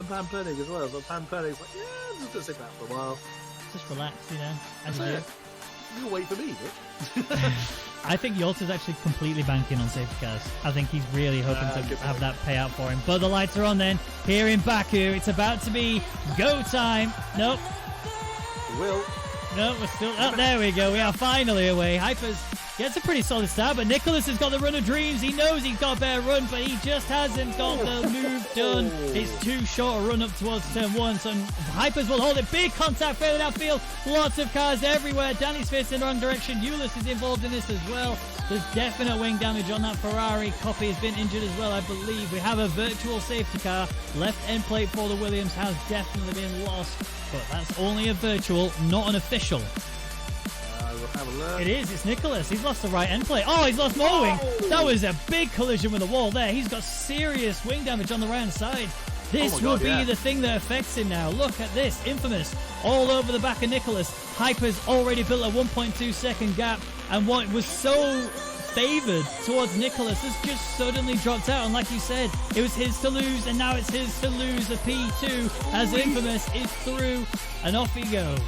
Pampernick as well. So Pampernick's like, yeah, I'm just going to sit back for a while. Just relax, you know. That's it. You wait for me, Nick. I think Yolta's actually completely banking on safety cars. I think he's really hoping to have that payout for him. But the lights are on then. Here in Baku, it's about to be go time. Nope. Will. No, we're still... Oh, there we go. We are finally away. Hyperz gets a pretty solid start, but Nicolas has got the run of dreams. He knows he's got a better run, but he just hasn't got the move done. It's too short a run up towards turn one, so Hyperz will hold it. Big contact further downfield. Lots of cars everywhere. Danny's facing the wrong direction. Ulyss is involved in this as well. There's definite wing damage on that Ferrari. Copy has been injured as well, I believe. We have a virtual safety car. Left end plate for the Williams has definitely been lost, but that's only a virtual, not an official. We'll have a look. It is, it's Nicolas. He's lost the right end plate. Oh, he's lost more wing. That was a big collision with the wall there. He's got serious wing damage on the right hand side. This will be the thing that affects him now. Look at this. Infamous all over the back of Nicolas. Hyperz already built a 1.2 second gap, and what was so favoured towards Nicolas has just suddenly dropped out. And like you said, it was his to lose, and now it's his to lose a P2 as Infamous is through, and off he goes.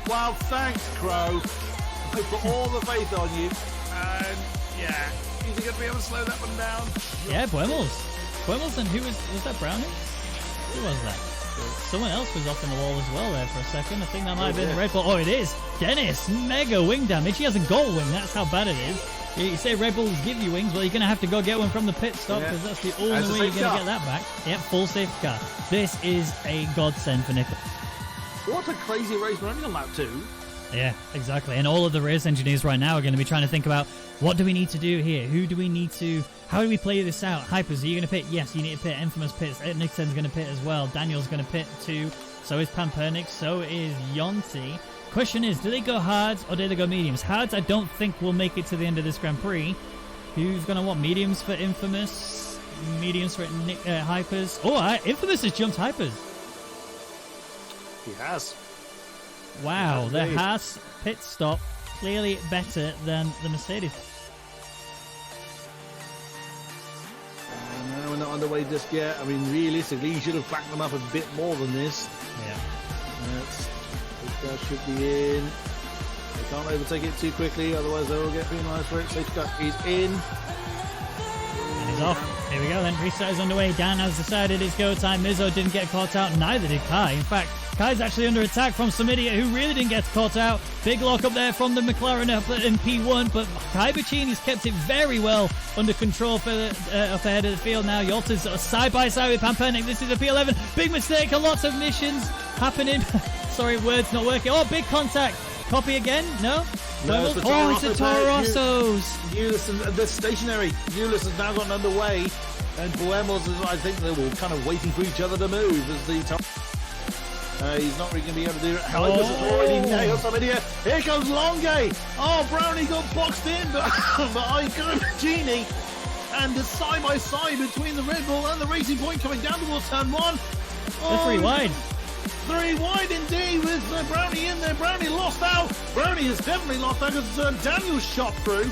Well, thanks, Crow. I put all the faith on you, and yeah, is he going to be able to slow that one down? Yeah, Buemels, and who was that Brownie? Who was that? Someone else was off in the wall as well there for a second. I think that might have been the Red Bull. Oh, it is. Dennis, mega wing damage. He hasn't got wing. That's how bad it is. You say Red Bulls give you wings. Well, you're going to have to go get one from the pit stop because that's the only way you're going to get that back. Yep, full safety car. This is a godsend for Nicolas. What a crazy race we're only on lap 2. Yeah, exactly. And all of the race engineers right now are going to be trying to think about what do we need to do here? Who do we need to... How do we play this out? Hyperz, are you going to pit? Yes, you need to pit. Infamous pits. Nixon's going to pit as well. Daniel's going to pit too. So is Pampernick. So is Yonti. Question is, do they go hards or do they go mediums? Hards, I don't think will make it to the end of this Grand Prix. Who's going to want mediums for Infamous? Mediums for Hyperz? Oh, Infamous has jumped Hyperz. He has. Wow, the Haas pit stop clearly better than the Mercedes. No, we're not underway just yet. I mean, realistically, you should have backed them up a bit more than this. Yeah. Safety car should be in. They can't overtake it too quickly, otherwise they'll get penalised for it. Safety car is in. And he's off. Here we go then. Restart is underway. Dan has decided it's go time. Mizzo didn't get caught out. Neither did Kai. In fact, Kai's actually under attack from some idiot who really didn't get caught out. Big lock up there from the McLaren up in P1, but Kai Bacchini's kept it very well under control for up ahead of the field now. Yolta's side by side with Pampernick. This is a P11. Big mistake and lots of missions happening. Sorry, words not working. Oh, big contact. Copy again? No? No, it's the Toro Rossos. Ulyss, they're stationary. Ulyss has now gotten underway, and Buemels is, I think, they're all kind of waiting for each other to move as the he's not really going to be able to do it. Hyperz has already nailed somebody here. Here comes Longue. Oh, Brownie got boxed in, but I go Genie. And the side by side between the Red Bull and the Racing Point coming down towards turn 1. They're 3 wide. 3 wide indeed with Brownie in there. Brownie lost out. Brownie has definitely lost out because Daniel shot through.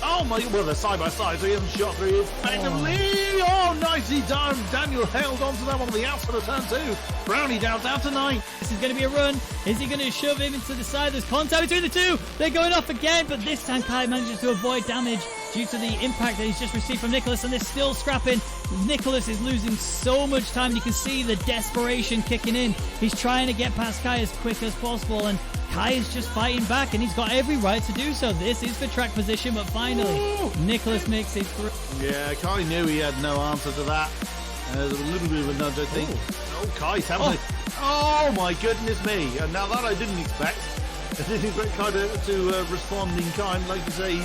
Oh my, well, they're side by side, so he hasn't shot through effectively. Oh, nicely done. Daniel held on to that one on the outside of turn 2. Brownie down to 9. This is going to be a run. Is he going to shove him into the side? There's contact between the two. They're going off again, but this time Kai manages to avoid damage due to the impact that he's just received from Nicolas, and they're still scrapping. Nicolas is losing so much time. You can see the desperation kicking in. He's trying to get past Kai as quick as possible, and Kai is just fighting back, and he's got every right to do so. This is for track position, but finally, Nicolas makes it through. Yeah, Kai knew he had no answer to that. There's a little bit of a nudge, I think. Oh, Kai's having it. Oh, my goodness me. And now that I didn't expect. I didn't expect Kai to respond in kind. Like you say,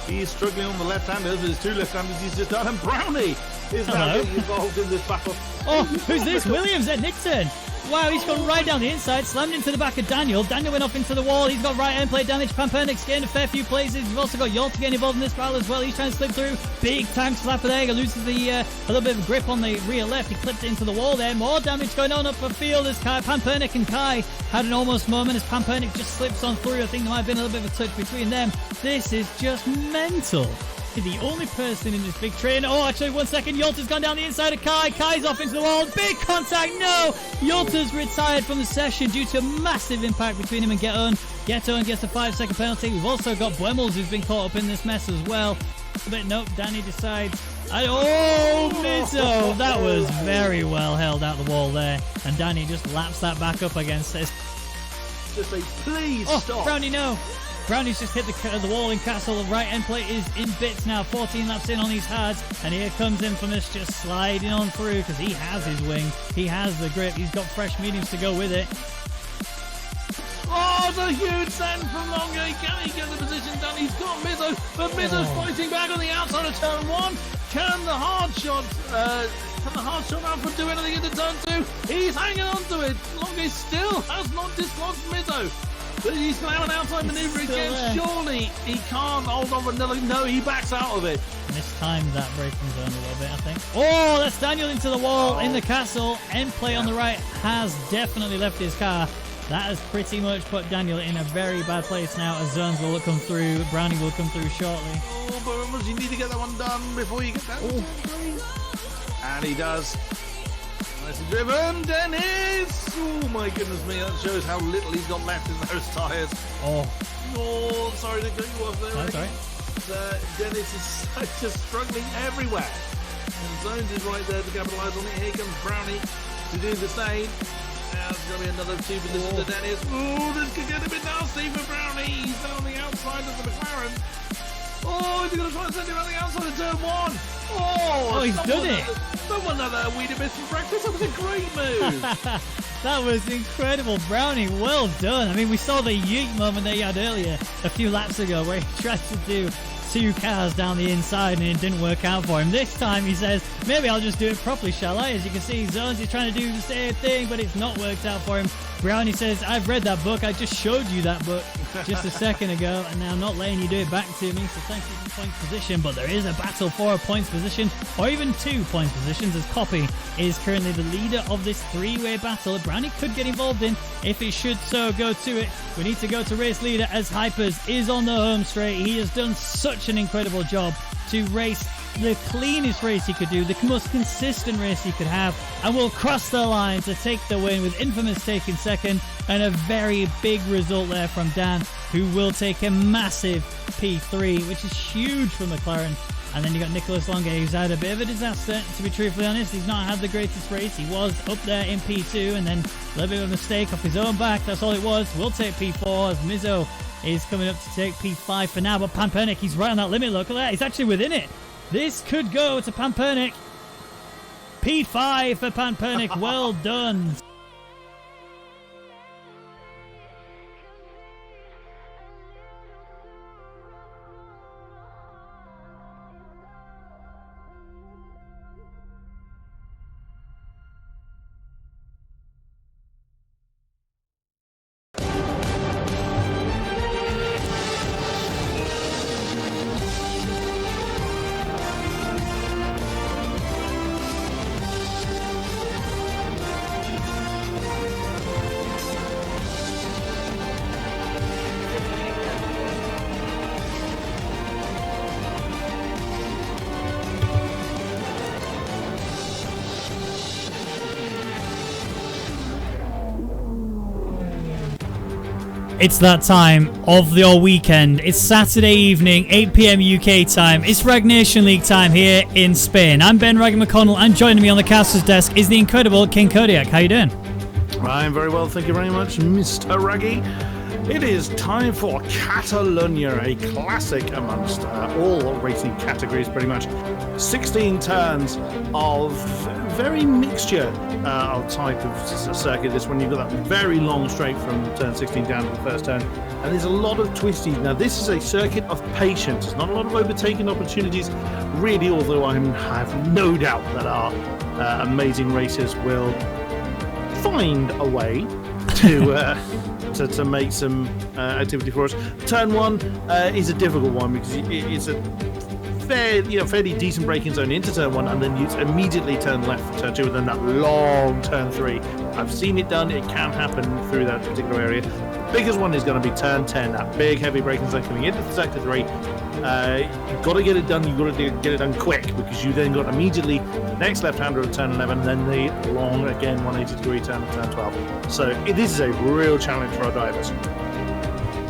he's struggling on the left-handers. There's 2 left-handers he's just done. And Brownie is now getting involved in this battle. Oh, who's this? Williams at Nixon. Wow, he's gone right down the inside, slammed into the back of Daniel. Daniel went off into the wall. He's got right end plate damage. Pampernick's getting a fair few places. You've also got Yolta getting involved in this battle as well. He's trying to slip through. Big tank slap there. He loses a little bit of grip on the rear left. He clipped it into the wall there. More damage going on up the field as Pampernick and Kai had an almost moment as Pampernick just slips on through. I think there might have been a little bit of a touch between them. This is just mental. the only person in this big train. Oh, actually, 1 second. Yolta's gone down the inside of Kai. Kai's off into the wall. Big contact. No! Yolta's retired from the session due to a massive impact between him and Geton. Geton gets a 5-second penalty. We've also got Buemels, who's been caught up in this mess as well. But nope, Danny decides. Oh, Mizzo! That was very well held out the wall there. And Danny just laps that back up against this. Just say, please stop. Brownie, no. Brownie's just hit the wall in Castle. The right end plate is in bits now. 14 laps in on his hards. And here comes Infamous just sliding on through because he has his wing. He has the grip. He's got fresh mediums to go with it. Oh, it's a huge send from Longe. Can he get the position done? He's got Mizzo, but Mizzo's fighting back on the outside of turn 1. Can the hard shot output do anything into turn 2? He's hanging on to it. Longe still has not dislodged Mizzo. But he's going to have an outside maneuver again. Surely he can't hold on for another. No, he backs out of it. Mistimed that braking zone a little bit, I think. Oh, that's Daniel into the wall in the Castle. End play on the right has definitely left his car. That has pretty much put Daniel in a very bad place now as zones will come through. Brownie will come through shortly. Oh, but you need to get that one done before you get that. And he does. Nicely driven, Dennis! Oh my goodness me, that shows how little he's got left in those tyres. Oh, sorry to cut you off there. That's right. Dennis is just struggling everywhere. And Zones is right there to capitalise on it. Here comes Brownie to do the same. Now there's going to be another 2 positions to Dennis. Oh, this could get a bit nasty for Brownie. He's down on the outside of the McLaren. Oh, he's going to try and send him on the outside of turn 1. Oh, he's done it. Someone had a weed miss for breakfast. That was a great move. That was incredible. Brownie, well done. I mean, we saw the yeet moment that he had earlier a few laps ago where he tried to do 2 cars down the inside and it didn't work out for him. This time he says, maybe I'll just do it properly, shall I? As you can see, Zones is trying to do the same thing, but it's not worked out for him. Brownie says, I've read that book. I just showed you that book just a second ago, and now I'm not letting you do it back to me. So thank you for points position, but there is a battle for a points position, or even 2 points positions, as Poppy is currently the leader of this 3-way battle. Brownie could get involved in if it should so go to it. We need to go to race leader as Hyperz is on the home straight. He has done such an incredible job to race the cleanest race he could do, the most consistent race he could have, and will cross the line to take the win with Infamous taking second, and a very big result there from Dan, who will take a massive P3, which is huge for McLaren. And then you got Nicolas Longe, who's had a bit of a disaster, to be truthfully honest. He's not had the greatest race. He was up there in P2 and then a little bit of a mistake off his own back. That's all it was. We'll take P4 as Mizzo is coming up to take P5 for now. But Pampernick, he's right on that limit. Look at that. He's actually within it. This could go to Pampernick. P5 for Pampernick. Well done. It's that time of your weekend. It's Saturday evening, 8 PM UK time. It's Rwagnation League time here in Spain. I'm Ben Raggy McConnell, and joining me on the caster's desk is the incredible King Kodiak. How you doing? I'm very well, thank you very much, Mr. Raggy. It is time for Catalunya, a classic amongst all racing categories, pretty much. 16 turns of very mixture of type of circuit. This one, you've got that very long straight from turn 16 down to the first turn, and there's a lot of twisties. Now, this is a circuit of patience. There's not a lot of overtaking opportunities, really, although I have no doubt that our amazing racers will find a way to make some activity for us. Turn 1 is a difficult one because it's a fairly decent braking zone into turn 1, and then you immediately turn left for turn 2, and then that long turn 3. I've seen it done. It can happen through that particular area. The biggest one is going to be turn 10, that big heavy braking zone coming into sector 3. You've got to get it done. You've got to get it done quick, because you then got immediately the next left-hander at turn 11, then the long, again, 180-degree turn at turn 12. So this is a real challenge for our drivers.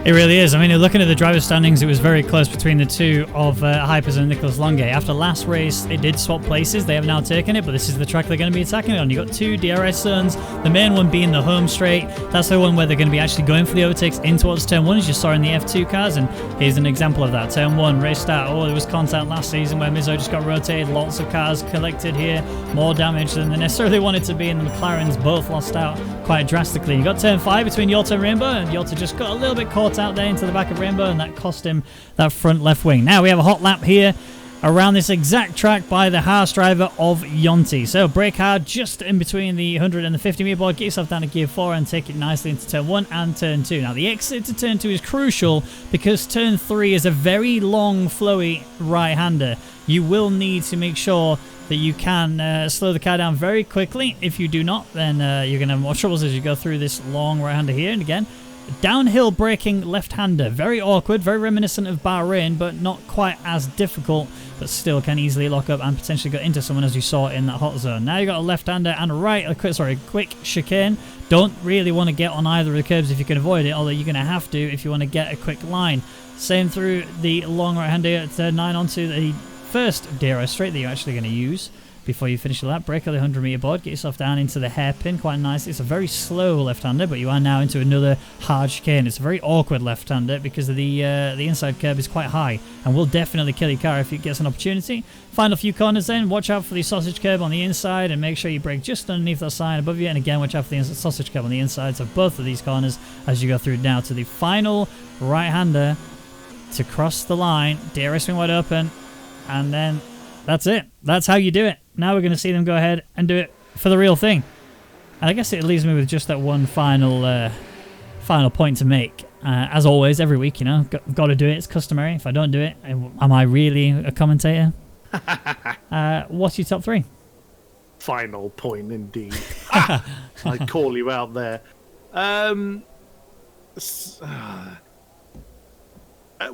It really is. I mean, looking at the driver standings, it was very close between the two of Hyperz and Nicolas Longe. After last race, they did swap places. They have now taken it, but this is the track they're going to be attacking it on. You've got two DRS zones, the main one being the home straight. That's the one where they're going to be actually going for the overtakes in towards turn 1, as you saw in the F2 cars, and here's an example of that. Turn 1, race start. Oh, there was contact last season where Mizzo just got rotated. Lots of cars collected here. More damage than they necessarily wanted to be, and the McLarens both lost out quite drastically. You got turn 5 between Yota and Rainbow, and Yota just got a little bit caught out there into the back of Rainbow, and that cost him that front left wing. Now we have a hot lap here around this exact track by the Haas driver of Yonti. So brake hard just in between the 100 and the 50 meter board, get yourself down to gear 4 and take it nicely into turn 1 and turn 2. Now the exit to turn 2 is crucial, because turn 3 is a very long flowy right-hander. You will need to make sure that you can slow the car down very quickly. If you do not, then you're going to have more troubles as you go through this long right-hander here. And again, downhill braking left-hander, very awkward, very reminiscent of Bahrain, but not quite as difficult, but still can easily lock up and potentially go into someone, as you saw in that hot zone. Now you've got a left-hander and a quick chicane. Don't really want to get on either of the curbs if you can avoid it, although you're going to have to if you want to get a quick line. Same through the long right-hander at turn 9 onto the first DRS straight that you're actually going to use before you finish the lap. Brake on the 100 meter board, get yourself down into the hairpin quite nicely. It's a very slow left-hander, but you are now into another hard chicane. It's a very awkward left-hander because of the inside curb is quite high and will definitely kill your car if it gets an opportunity. Final few corners then, watch out for the sausage curb on the inside and make sure you brake just underneath that sign above you, and again watch out for the sausage curb on the insides of both of these corners as you go through now to the final right-hander to cross the line. DRS wing wide open, and then that's it. That's how you do it. Now we're going to see them go ahead and do it for the real thing. And I guess it leaves me with just that one final point to make. As always, every week, you know, got to do it. It's customary. If I don't do it, am I really a commentator? What's your top 3? Final point, indeed. I call you out there.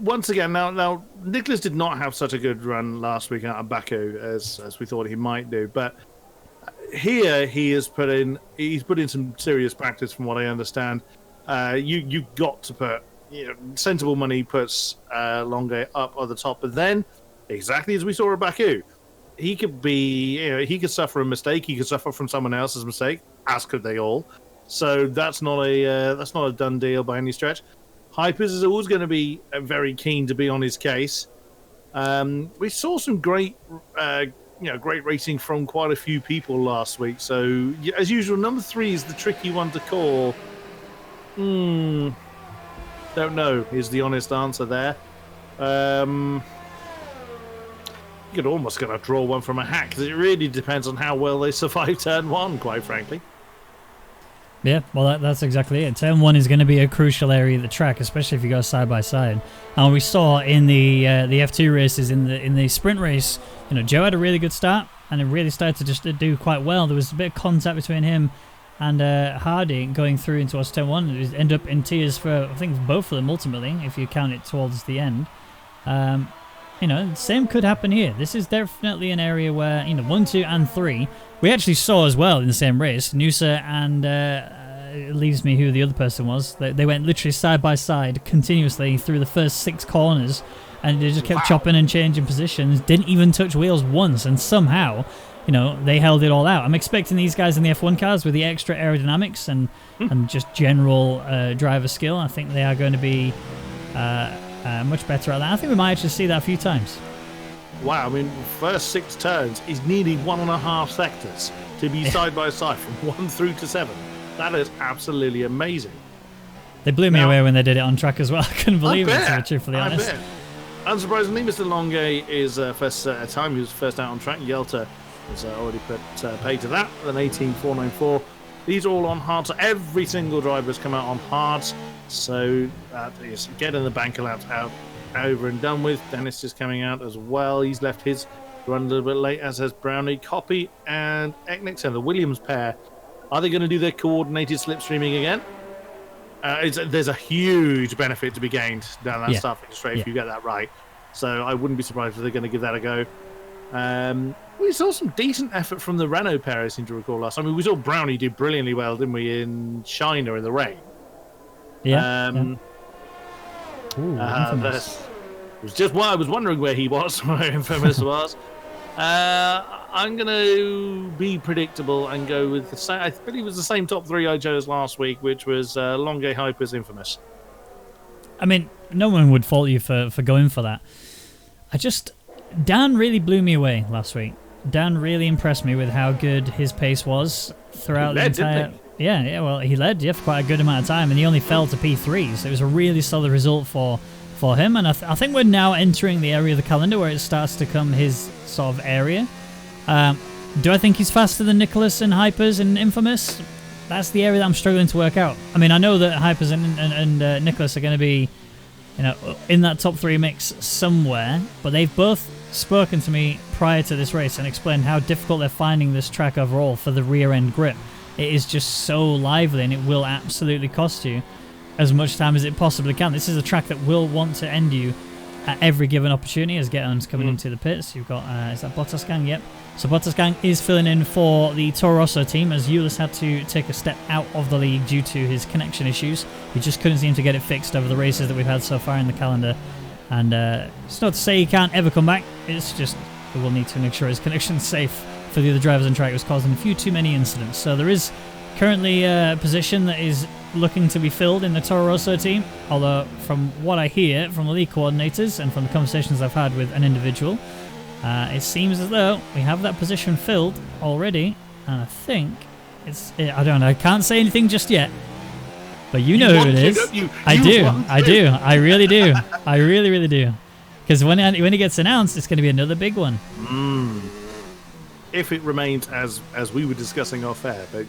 Once again, now Nicolas did not have such a good run last week out of Baku as we thought he might do, but here he's put in some serious practice, from what I understand. You've got to put, sensible money puts Longe up at the top, but then exactly as we saw at Baku, he could be, he could suffer a mistake, he could suffer from someone else's mistake, as could they all. So that's not a done deal by any stretch. Hyperz is always going to be very keen to be on his case. We saw some great racing from quite a few people last week. So, as usual, number 3 is the tricky one to call. Don't know is the honest answer there. You could almost get a draw one from a hat, because it really depends on how well they survive turn 1, quite frankly. Yeah, well, that's exactly it. Turn 1 is going to be a crucial area of the track, especially if you go side by side. And we saw in the F2 races, in the sprint race, Joe had a really good start, and it really started to just do quite well. There was a bit of contact between him and Hardy going through into turn 1. It ended up in tears for, I think, both of them ultimately, if you count it towards the end. Same could happen here. This is definitely an area where, 1, 2, and 3, we actually saw as well in the same race, Noosa and it leaves me who the other person was. They went literally side by side continuously through the first 6 corners, and they just kept chopping and changing positions, didn't even touch wheels once, and somehow, they held it all out. I'm expecting these guys in the F1 cars with the extra aerodynamics and just general driver skill. I think they are going to be much better at that. I think we might actually see that a few times. Wow, I mean, first 6 turns is nearly 1.5 sectors to be side by side from 1 through to 7. That is absolutely amazing. They blew me away when they did it on track as well. I couldn't believe it, to be truthfully honest. Unsurprisingly, Mr. Longe is first time. He was first out on track. Yelta has already put paid to that. An 18.494. These are all on hard, so every single driver has come out on hards. So that is getting the bank allowed out over and done with. Dennis is coming out as well. He's left his run a little bit late, as has Brownie, Copy, and Eknix, and the Williams pair. Are they going to do their coordinated slipstreaming again? There's a huge benefit to be gained down that starting straight if you get that right. So I wouldn't be surprised if they're going to give that a go. We saw some decent effort from the Renault pair, I seem to recall last time. I mean, we saw Brownie do brilliantly well, didn't we, in China in the rain? Yeah. Ooh, It was just why I was wondering where he was, where Infamous was. I'm going to be predictable and go with the same. I believe it was the same top three I chose last week, which was Longe, Hyperz, Infamous. I mean, no one would fault you for going for that. Dan really blew me away last week. Dan really impressed me with how good his pace was throughout the entire... Yeah, well, he led for quite a good amount of time, and he only fell to P3, so it was a really solid result for him, and I think we're now entering the area of the calendar where it starts to come his sort of area. Do I think he's faster than Nicolas and Hyperz and Infamous? That's the area that I'm struggling to work out. I mean, I know that Hyperz and Nicolas are going to be, in that top three mix somewhere, but they've both spoken to me prior to this race and explained how difficult they're finding this track overall for the rear end grip. It is just so lively, and it will absolutely cost you as much time as it possibly can. This is a track that will want to end you at every given opportunity. As Get-On's coming into the pits, you've got is that Bottas Gang? Yep. So Bottas Gang is filling in for the Toro Rosso team, as Nicolas had to take a step out of the league due to his connection issues. He just couldn't seem to get it fixed over the races that we've had so far in the calendar. And it's not to say he can't ever come back. It's just we will need to make sure his connection's safe for the other drivers on track. It was causing a few too many incidents. So there is currently a position that is looking to be filled in the Toro Rosso team, although from what I hear from the league coordinators and from the conversations I've had with an individual, it seems as though we have that position filled already, and I think I don't know, I can't say anything just yet, but you know who it is. I do. I really do. I really do. Because when it gets announced, it's going to be another big one. If it remains as we were discussing off air, but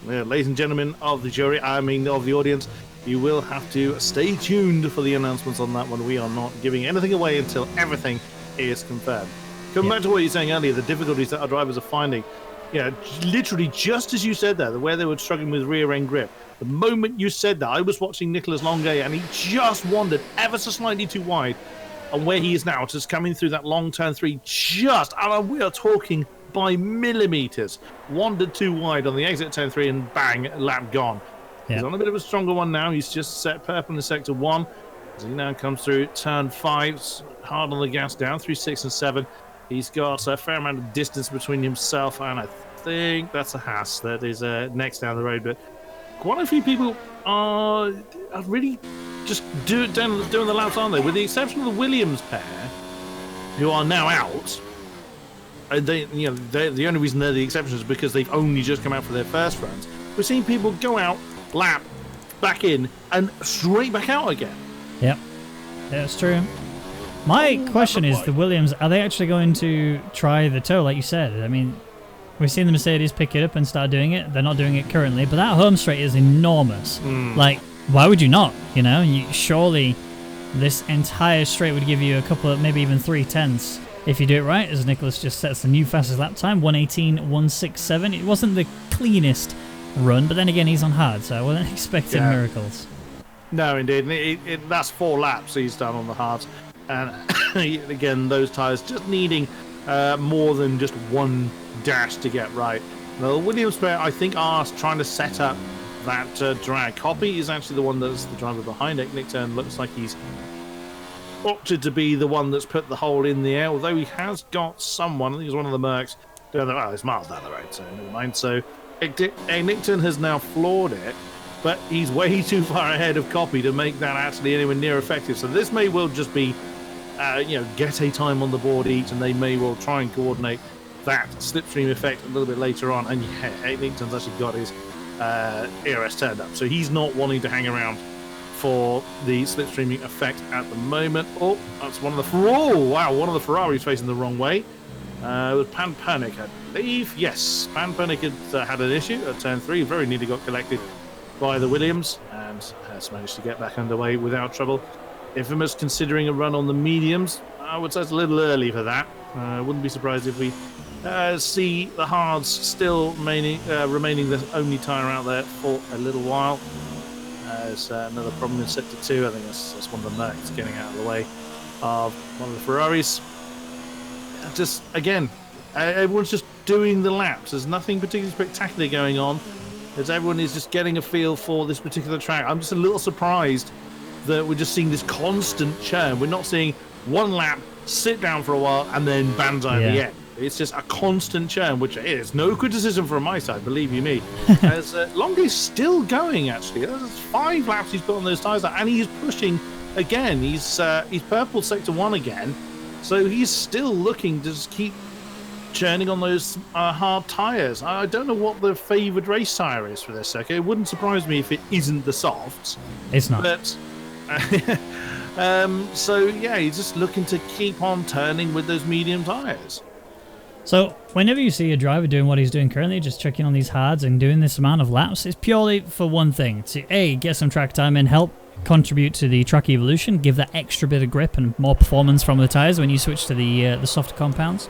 ladies and gentlemen of the jury, I mean of the audience, you will have to stay tuned for the announcements on that one. We are not giving anything away until everything is confirmed. Coming back to what you were saying earlier, the difficulties that our drivers are finding. Yeah, literally just as you said that, where they were struggling with rear end grip. The moment you said that, I was watching Nicolas Longe, and he just wandered ever so slightly too wide. And where he is now, just coming through that long turn three, and we are talking by millimeters, wandered too wide on the exit turn three, and bang, lap gone. He's on a bit of a stronger one now. He's just set purple in sector 1 as he now comes through turn 5, hard on the gas down through 6 and 7. He's got a fair amount of distance between himself and I think that's a Haas that is next down the road, but quite a few people are really just doing the laps, aren't they, with the exception of the Williams pair who are now out. The only reason they're the exception is because they've only just come out for their first runs. We're seeing people go out, lap, back in, and straight back out again. Yep, that's true. My question is, the Williams, are they actually going to try the toe, like you said? I mean, we've seen the Mercedes pick it up and start doing it. They're not doing it currently, but that home straight is enormous. Like, why would you not? Surely this entire straight would give you a couple of, maybe even 3/10 if you do it right, as Nicolas just sets the new fastest lap time, 1:18.167. It wasn't the cleanest run, but then again, he's on hard, so I wasn't expecting miracles. No, indeed. That's 4 laps he's done on the hards. And again, those tyres just needing more than just one dash to get right. The Williams pair, I think, are trying to set up that drag. Copy is actually the one that's the driver behind it. Nick Turn looks like he's opted to be the one that's put the hole in the air, although he has got someone, I think it's one of the Mercs, down there. Oh, it's miles down the road, so never mind. So Nick Turn has now floored it, but he's way too far ahead of Copy to make that actually anywhere near effective. So this may well just be get a time on the board each, and they may well try and coordinate that slipstream effect a little bit later on. And Nick Turn's actually got his ERS turned up, so he's not wanting to hang around for the slipstreaming effect at the moment. Oh, that's one of the Ferraris facing the wrong way. It was Pan Panic, I believe. Yes, Pan Panic had an issue at turn 3, very nearly got collected by the Williams and has managed to get back underway without trouble. Infamous considering a run on the mediums. I would say it's a little early for that. Wouldn't be surprised if we see the hards still remaining the only tyre out there for a little while. There's another problem in sector 2. I think that's one of the Mercs getting out of the way. of one of the Ferraris. Just, again, everyone's just doing the laps. There's nothing particularly spectacular going on, as everyone is just getting a feel for this particular track. I'm just a little surprised that we're just seeing this constant churn. We're not seeing one lap, sit down for a while, and then banzai at the end. It's just a constant churn, which is no criticism from my side, believe you me. As Longo's still going, actually. There's 5 laps he's got on those tyres, and he's pushing again. He's purple sector 1 again, so he's still looking to just keep churning on those hard tyres. I don't know what the favoured race tyre is for this circuit. It wouldn't surprise me if it isn't the softs. It's not. But so yeah, he's just looking to keep on turning with those medium tyres. So whenever you see a driver doing what he's doing currently, just checking on these hards and doing this amount of laps, it's purely for one thing: to A, get some track time and help contribute to the track evolution, give that extra bit of grip and more performance from the tyres when you switch to the softer compounds.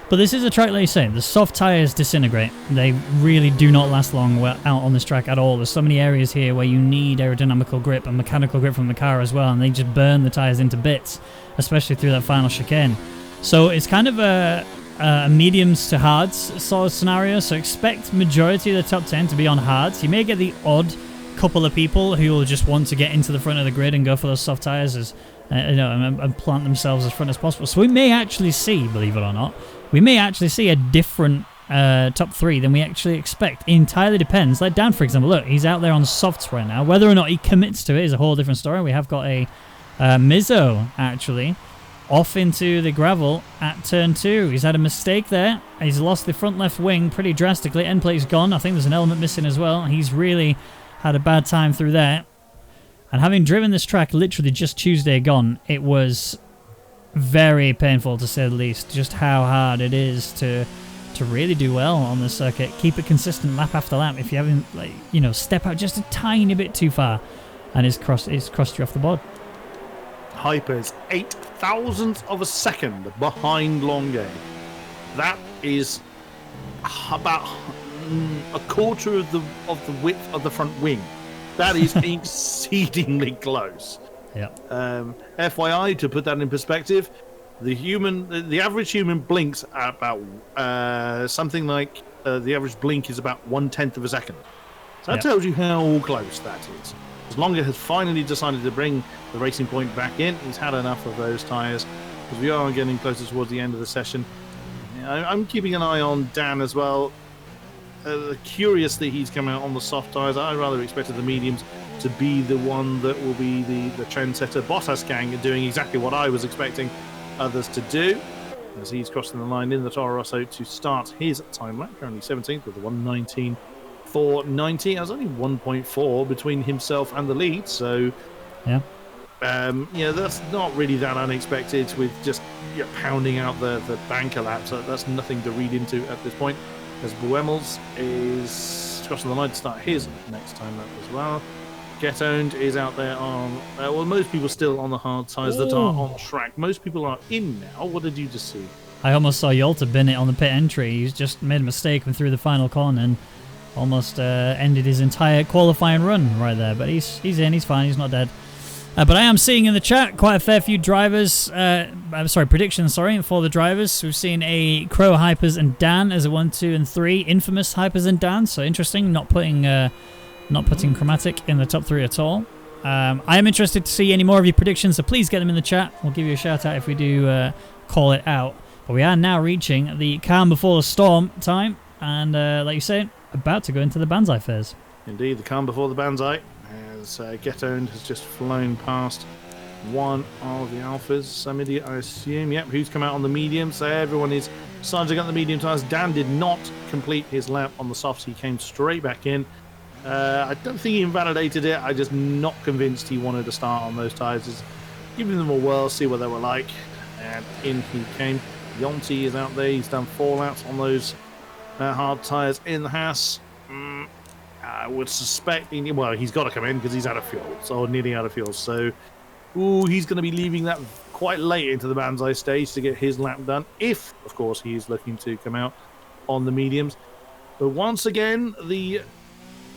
But this is a track, like you say, the soft tyres disintegrate. They really do not last long out on this track at all. There's so many areas here where you need aerodynamical grip and mechanical grip from the car as well, and they just burn the tyres into bits, especially through that final chicane. So it's kind of a mediums to hards sort of scenario, so expect majority of the top 10 to be on hards. You may get the odd couple of people who will just want to get into the front of the grid and go for those soft tyres and plant themselves as front as possible. So we may actually see, believe it or not, we may actually see a different top 3 than we actually expect. It entirely depends. Like Dan, for example, look, he's out there on softs right now. Whether or not he commits to it is a whole different story. We have got a Mizzo, actually, off into the gravel at turn 2. He's had a mistake there. He's lost the front left wing pretty drastically. End plate's gone. I think there's an element missing as well. He's really had a bad time through there. And having driven this track literally just Tuesday gone, it was very painful, to say the least, just how hard it is to really do well on this circuit. Keep it consistent lap after lap. If you haven't, like, you know, step out just a tiny bit too far, and it's crossed you off the board. Hyperz 0.008 of a second behind Longo. That is about a quarter of the width of the front wing. That is exceedingly close. Yeah. FYI, to put that in perspective, the average human blinks at about something like the average blink is about 1/10 of a second. So that tells you how close that is. As Longo has finally decided to bring the Racing Point back in, he's had enough of those tyres, because we are getting closer towards the end of the session. I'm keeping an eye on Dan as well. Curious that he's come out on the soft tyres. I rather expected the mediums to be the one that will be the trendsetter. Bottas gang are doing exactly what I was expecting others to do, as he's crossing the line in the Toro Rosso to start his time lap, currently 17th with a 1:19.490. There's only 1.4 between himself and the lead, so yeah, that's not really that unexpected with just pounding out the banker laps. So that's nothing to read into at this point, as Buemels is crossing the line to start his next time lap as well. Get Owned is out there on, most people still on the hard tyres that are on track. Most people are in now. What did you just see? I almost saw Yolta bin it on the pit entry. He's just made a mistake and through the final corner and almost ended his entire qualifying run right there. But he's in, he's fine, he's not dead. But I am seeing in the chat quite a fair few drivers, predictions for the drivers. We've seen a Crow, Hyperz, and Dan as a 1, 2, and 3. Infamous Hyperz and Dan, so interesting, not putting Chromatic in the top 3 at all. I am interested to see any more of your predictions, so please get them in the chat. We'll give you a shout out if we do call it out. But we are now reaching the calm before the storm time, and like you say, about to go into the Banzai phase. Indeed, the calm before the Banzai, as Get Owned has just flown past one of the Alphas. Some idiot, I assume. Yep, who's come out on the medium, so everyone is charging up the medium tyres. Dan did not complete his lap on the softs. He came straight back in. I don't think he invalidated it. I'm just not convinced he wanted to start on those tyres. Just giving them a whirl, see what they were like. And in he came. Yonti is out there. He's done 4 laps on those hard tyres in the Haas. I would suspect, he's got to come in because he's out of fuel, or nearly out of fuel. So, he's going to be leaving that quite late into the Banzai stage to get his lap done, if, of course, he is looking to come out on the mediums. But once again, the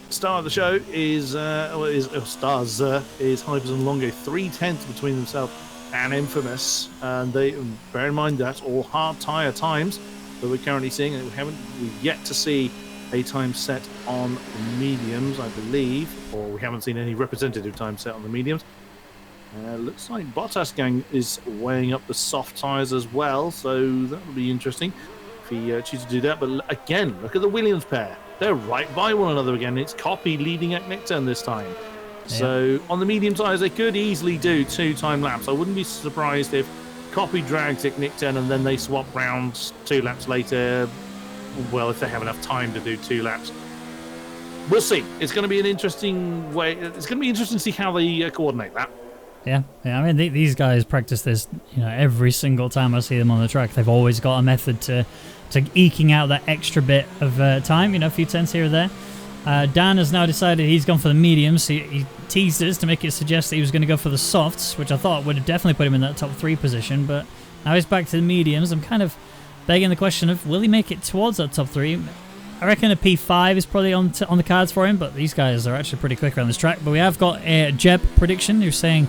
star of the show is Hyperz and Longo, 0.3 between themselves and Infamous. And they bear in mind that's all hard tyre times that we're currently seeing, and we've yet to see a time set on mediums, I believe, or we haven't seen any representative time set on the mediums. Looks like Bottas gang is weighing up the soft tyres as well, so that will be interesting if he chooses to do that. But again, look at the Williams pair. They're right by one another again. It's Copy leading at Nickturn this time. Yeah. So on the medium tyres, they could easily do 2 time laps. I wouldn't be surprised if Copy drags at Nickturn and then they swap rounds 2 laps later. Well, if they have enough time to do 2 laps. We'll see. It's going to be an interesting way. It's going to be interesting to see how they coordinate that. Yeah. I mean, these guys practice this, every single time I see them on the track. They've always got a method to eking out that extra bit of time, a few tenths here or there. Dan has now decided he's gone for the mediums. He teased us to make it suggest that he was going to go for the softs, which I thought would have definitely put him in that top 3 position, but now he's back to the mediums. I'm kind of begging the question of, will he make it towards that top 3? I reckon a P5 is probably on the cards for him, but these guys are actually pretty quick around this track. But we have got a Jeb prediction who's saying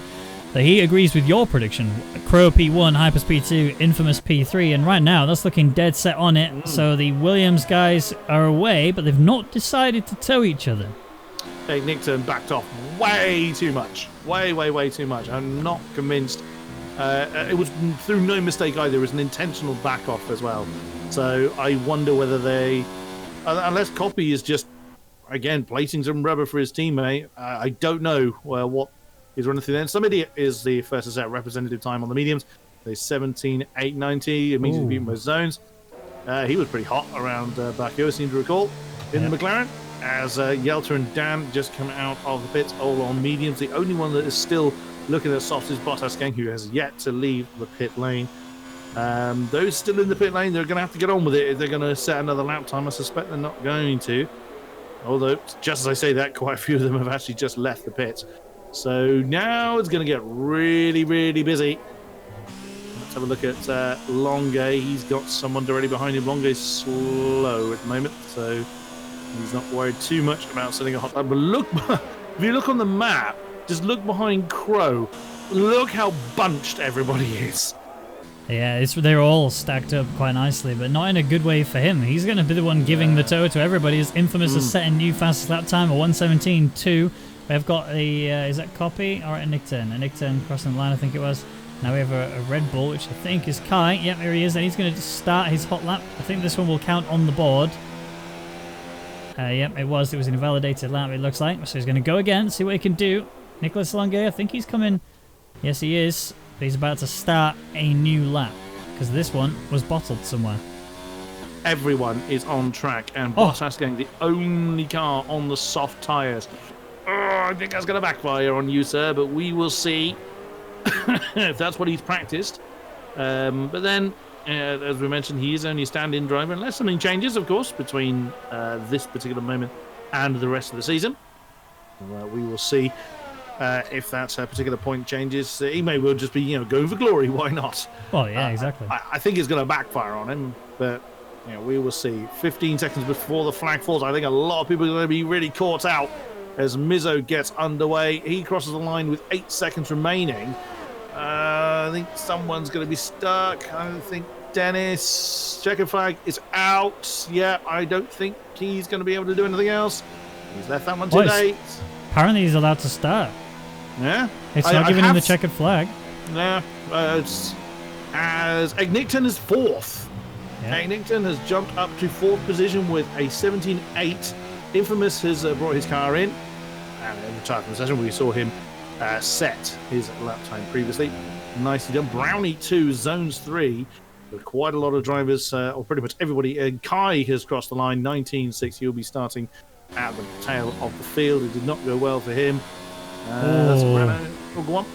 that he agrees with your prediction. Crow P1, Hyperz P2, Infamous P3, and right now that's looking dead set on it. So the Williams guys are away, but they've not decided to tow each other. Hey, Nickturn backed off way too much. Way too much. I'm not convinced. It was through no mistake either. It was an intentional back off as well. So I wonder whether they... unless Copy is just, again, placing some rubber for his teammate, I don't know what is running through there. Some idiot is the first to set representative time on the mediums. They 17.890. It means he's beating most zones. He was pretty hot around Baku, I seem to recall, in the McLaren. As Yelta and Dan just come out of the pits, all on mediums. The only one that is still looking at softs is Bottas gang, who has yet to leave the pit lane. Those still in the pit lane, they're going to have to get on with it if they're going to set another lap time. I suspect they're not going to. Although, just as I say that, quite a few of them have actually just left the pits. So now it's going to get really, really busy. Let's have a look at Longue. He's got someone directly behind him. Longue's slow at the moment, so he's not worried too much about setting a hot lap. But look, if you look on the map, just look behind Crow. Look how bunched everybody is. Yeah, they're all stacked up quite nicely, but not in a good way for him. He's going to be the one giving the tow to everybody. As Infamous is setting new fastest lap time, a 1:17.2. We've got a, is that Copy? All right, a Nickturn crossing the line, I think it was. Now we have a Red Bull, which I think is Kai. Yep, here he is, and he's going to start his hot lap. I think this one will count on the board. Yep, it was an invalidated lap, it looks like. So he's going to go again, see what he can do. Nicolas Longue, I think he's coming. Yes, he is. But he's about to start a new lap, because this one was bottled somewhere. Everyone is on track, and Bottas getting the only car on the soft tyres. I think that's going to backfire on you, sir, but we will see if that's what he's practiced. But then, as we mentioned, he is only a stand-in driver, unless something changes, of course, between this particular moment and the rest of the season. We will see if that particular point changes. He may well just be, going for glory. Why not? Well, yeah, exactly. I think it's going to backfire on him, but we will see. 15 seconds before the flag falls, I think a lot of people are going to be really caught out as Mizzo gets underway. He crosses the line with 8 seconds remaining. I think someone's going to be stuck. I don't think Dennis. Checkered flag is out. Yeah, I don't think he's going to be able to do anything else. He's left that one too late. Apparently he's allowed to start. Yeah? It's not giving him the checkered flag. No. As Nickturn is 4th. Yeah. Nickturn has jumped up to 4th position with a 17.8. Infamous has brought his car in. And in the time of the session, we saw him set his lap time previously. Nicely done. Brownie 2, Zones 3. With quite a lot of drivers, or pretty much everybody. Kai has crossed the line, 19.6. He'll be starting at the tail of the field. It did not go well for him. Go on.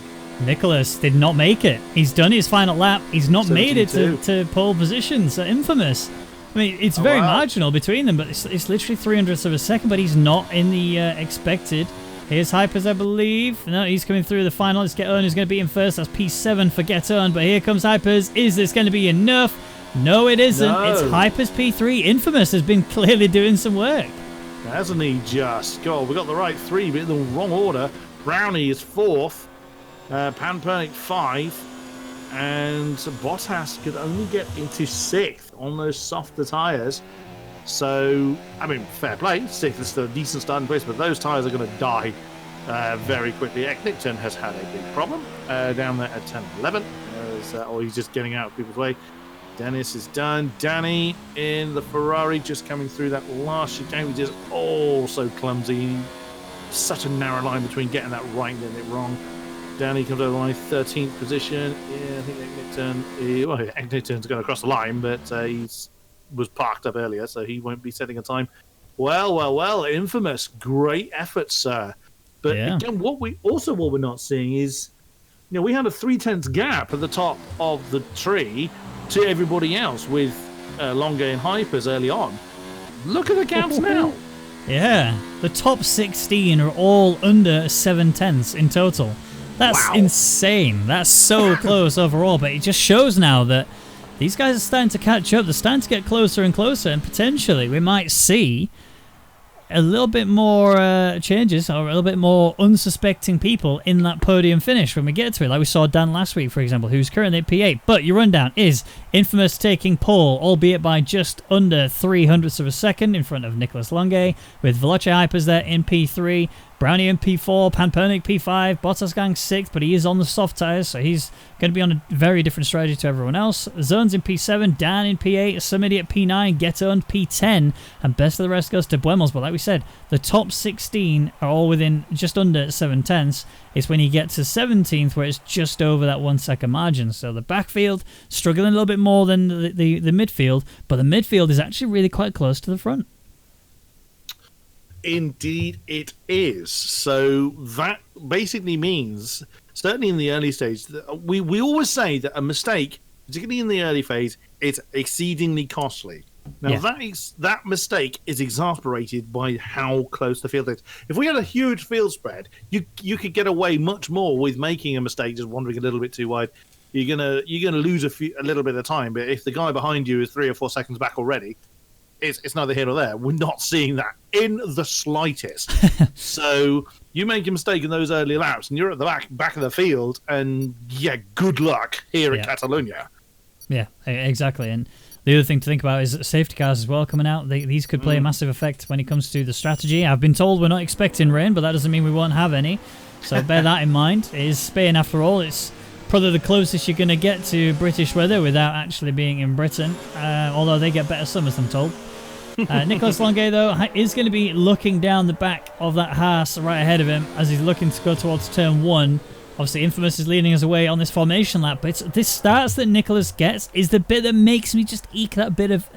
Nicolas did not make it. He's done his final lap. He's not made it to pole position. So Infamous. I mean, it's very marginal between them, but it's literally 300ths of a second, but he's not in the expected. Here's Hyperz, I believe. No, he's coming through the final. It's Get Earned who's going to be in first. That's P7 for Get Earned, but here comes Hyperz. Is this going to be enough? No, it isn't. No. It's Hyperz P3. Infamous has been clearly doing some work. Hasn't he just? God, we got the right 3, but in the wrong order. Brownie is 4th. Panpernick 5. and Bottas could only get into 6th on those softer tyres. So, I mean, fair play. 6th is still a decent starting place, but those tyres are going to die very quickly. Eckington has had a big problem down there at 10 11, or he's just getting out of people's way. Dennis is done. Danny in the Ferrari just coming through that last chicane, which is so clumsy. Such a narrow line between getting that right and getting it wrong. Danny comes over the line, 13th position. Yeah, I think Eckington's gone across the line, but he's was parked up earlier, so he won't be setting a time. Well, Infamous, great effort, sir. But again, what we're not seeing is, we had a 3/10 gap at the top of the tree to everybody else with Longe and Hyperz early on. Look at the gaps now. Yeah, the top 16 are all under 7/10 in total. That's insane. That's so close overall, but it just shows now that these guys are starting to catch up. They're starting to get closer and closer, and potentially we might see a little bit more changes or a little bit more unsuspecting people in that podium finish when we get to it, like we saw Dan last week, for example, who's currently at P8. But your rundown is Infamous taking pole, albeit by just under 0.03 of a second in front of Nicolas Longe, with Veloce Hyperz there in P3, Brownie in P4, Panpernick P5, Bottas Gang 6th, but he is on the soft tyres, so he's going to be on a very different strategy to everyone else. Zones in P7, Dan in P8, some idiot P9, Geton P10, and best of the rest goes to Buemos. But like we said, the top 16 are all within just under 7/10. It's when you get to 17th where it's just over that 1 second margin. So the backfield struggling a little bit more than the midfield, but the midfield is actually really quite close to the front. Indeed it is. So that basically means, certainly in the early stage, we always say that a mistake, particularly in the early phase, is exceedingly costly. Now that mistake is exasperated by how close the field is. If we had a huge field spread, you could get away much more with making a mistake, just wandering a little bit too wide. You're gonna lose a little bit of time. But if the guy behind you is 3 or 4 seconds back already, it's neither here nor there. We're not seeing that in the slightest. So you make a mistake in those early laps, and you're at the back of the field, and good luck here at Catalonia. Yeah, exactly. And the other thing to think about is safety cars as well coming out. These could play a massive effect when it comes to the strategy. I've been told we're not expecting rain, but that doesn't mean we won't have any. So bear that in mind. It is Spain after all. It's probably the closest you're going to get to British weather without actually being in Britain, although they get better summers, I'm told. Nicolas Longe, though, is going to be looking down the back of that Haas right ahead of him as he's looking to go towards turn 1. Obviously, Infamous is leading us away on this formation lap, but this starts that Nicolas gets is the bit that makes me just eke that bit of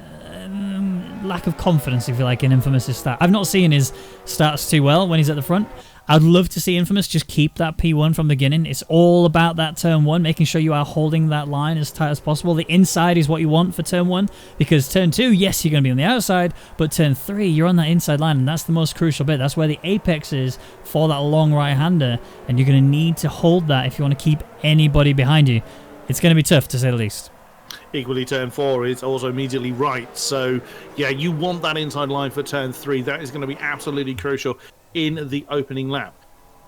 lack of confidence, if you like, in Infamous' start. I've not seen his starts too well when he's at the front. I'd love to see Infamous just keep that P1 from the beginning. It's all about that turn 1, making sure you are holding that line as tight as possible. The inside is what you want for turn 1, because turn 2, yes, you're going to be on the outside, but turn 3, you're on that inside line, and that's the most crucial bit. That's where the apex is for that long right-hander, and you're going to need to hold that if you want to keep anybody behind you. It's going to be tough, to say the least. Equally, turn 4 is also immediately right. So, you want that inside line for turn 3. That is going to be absolutely crucial in the opening lap.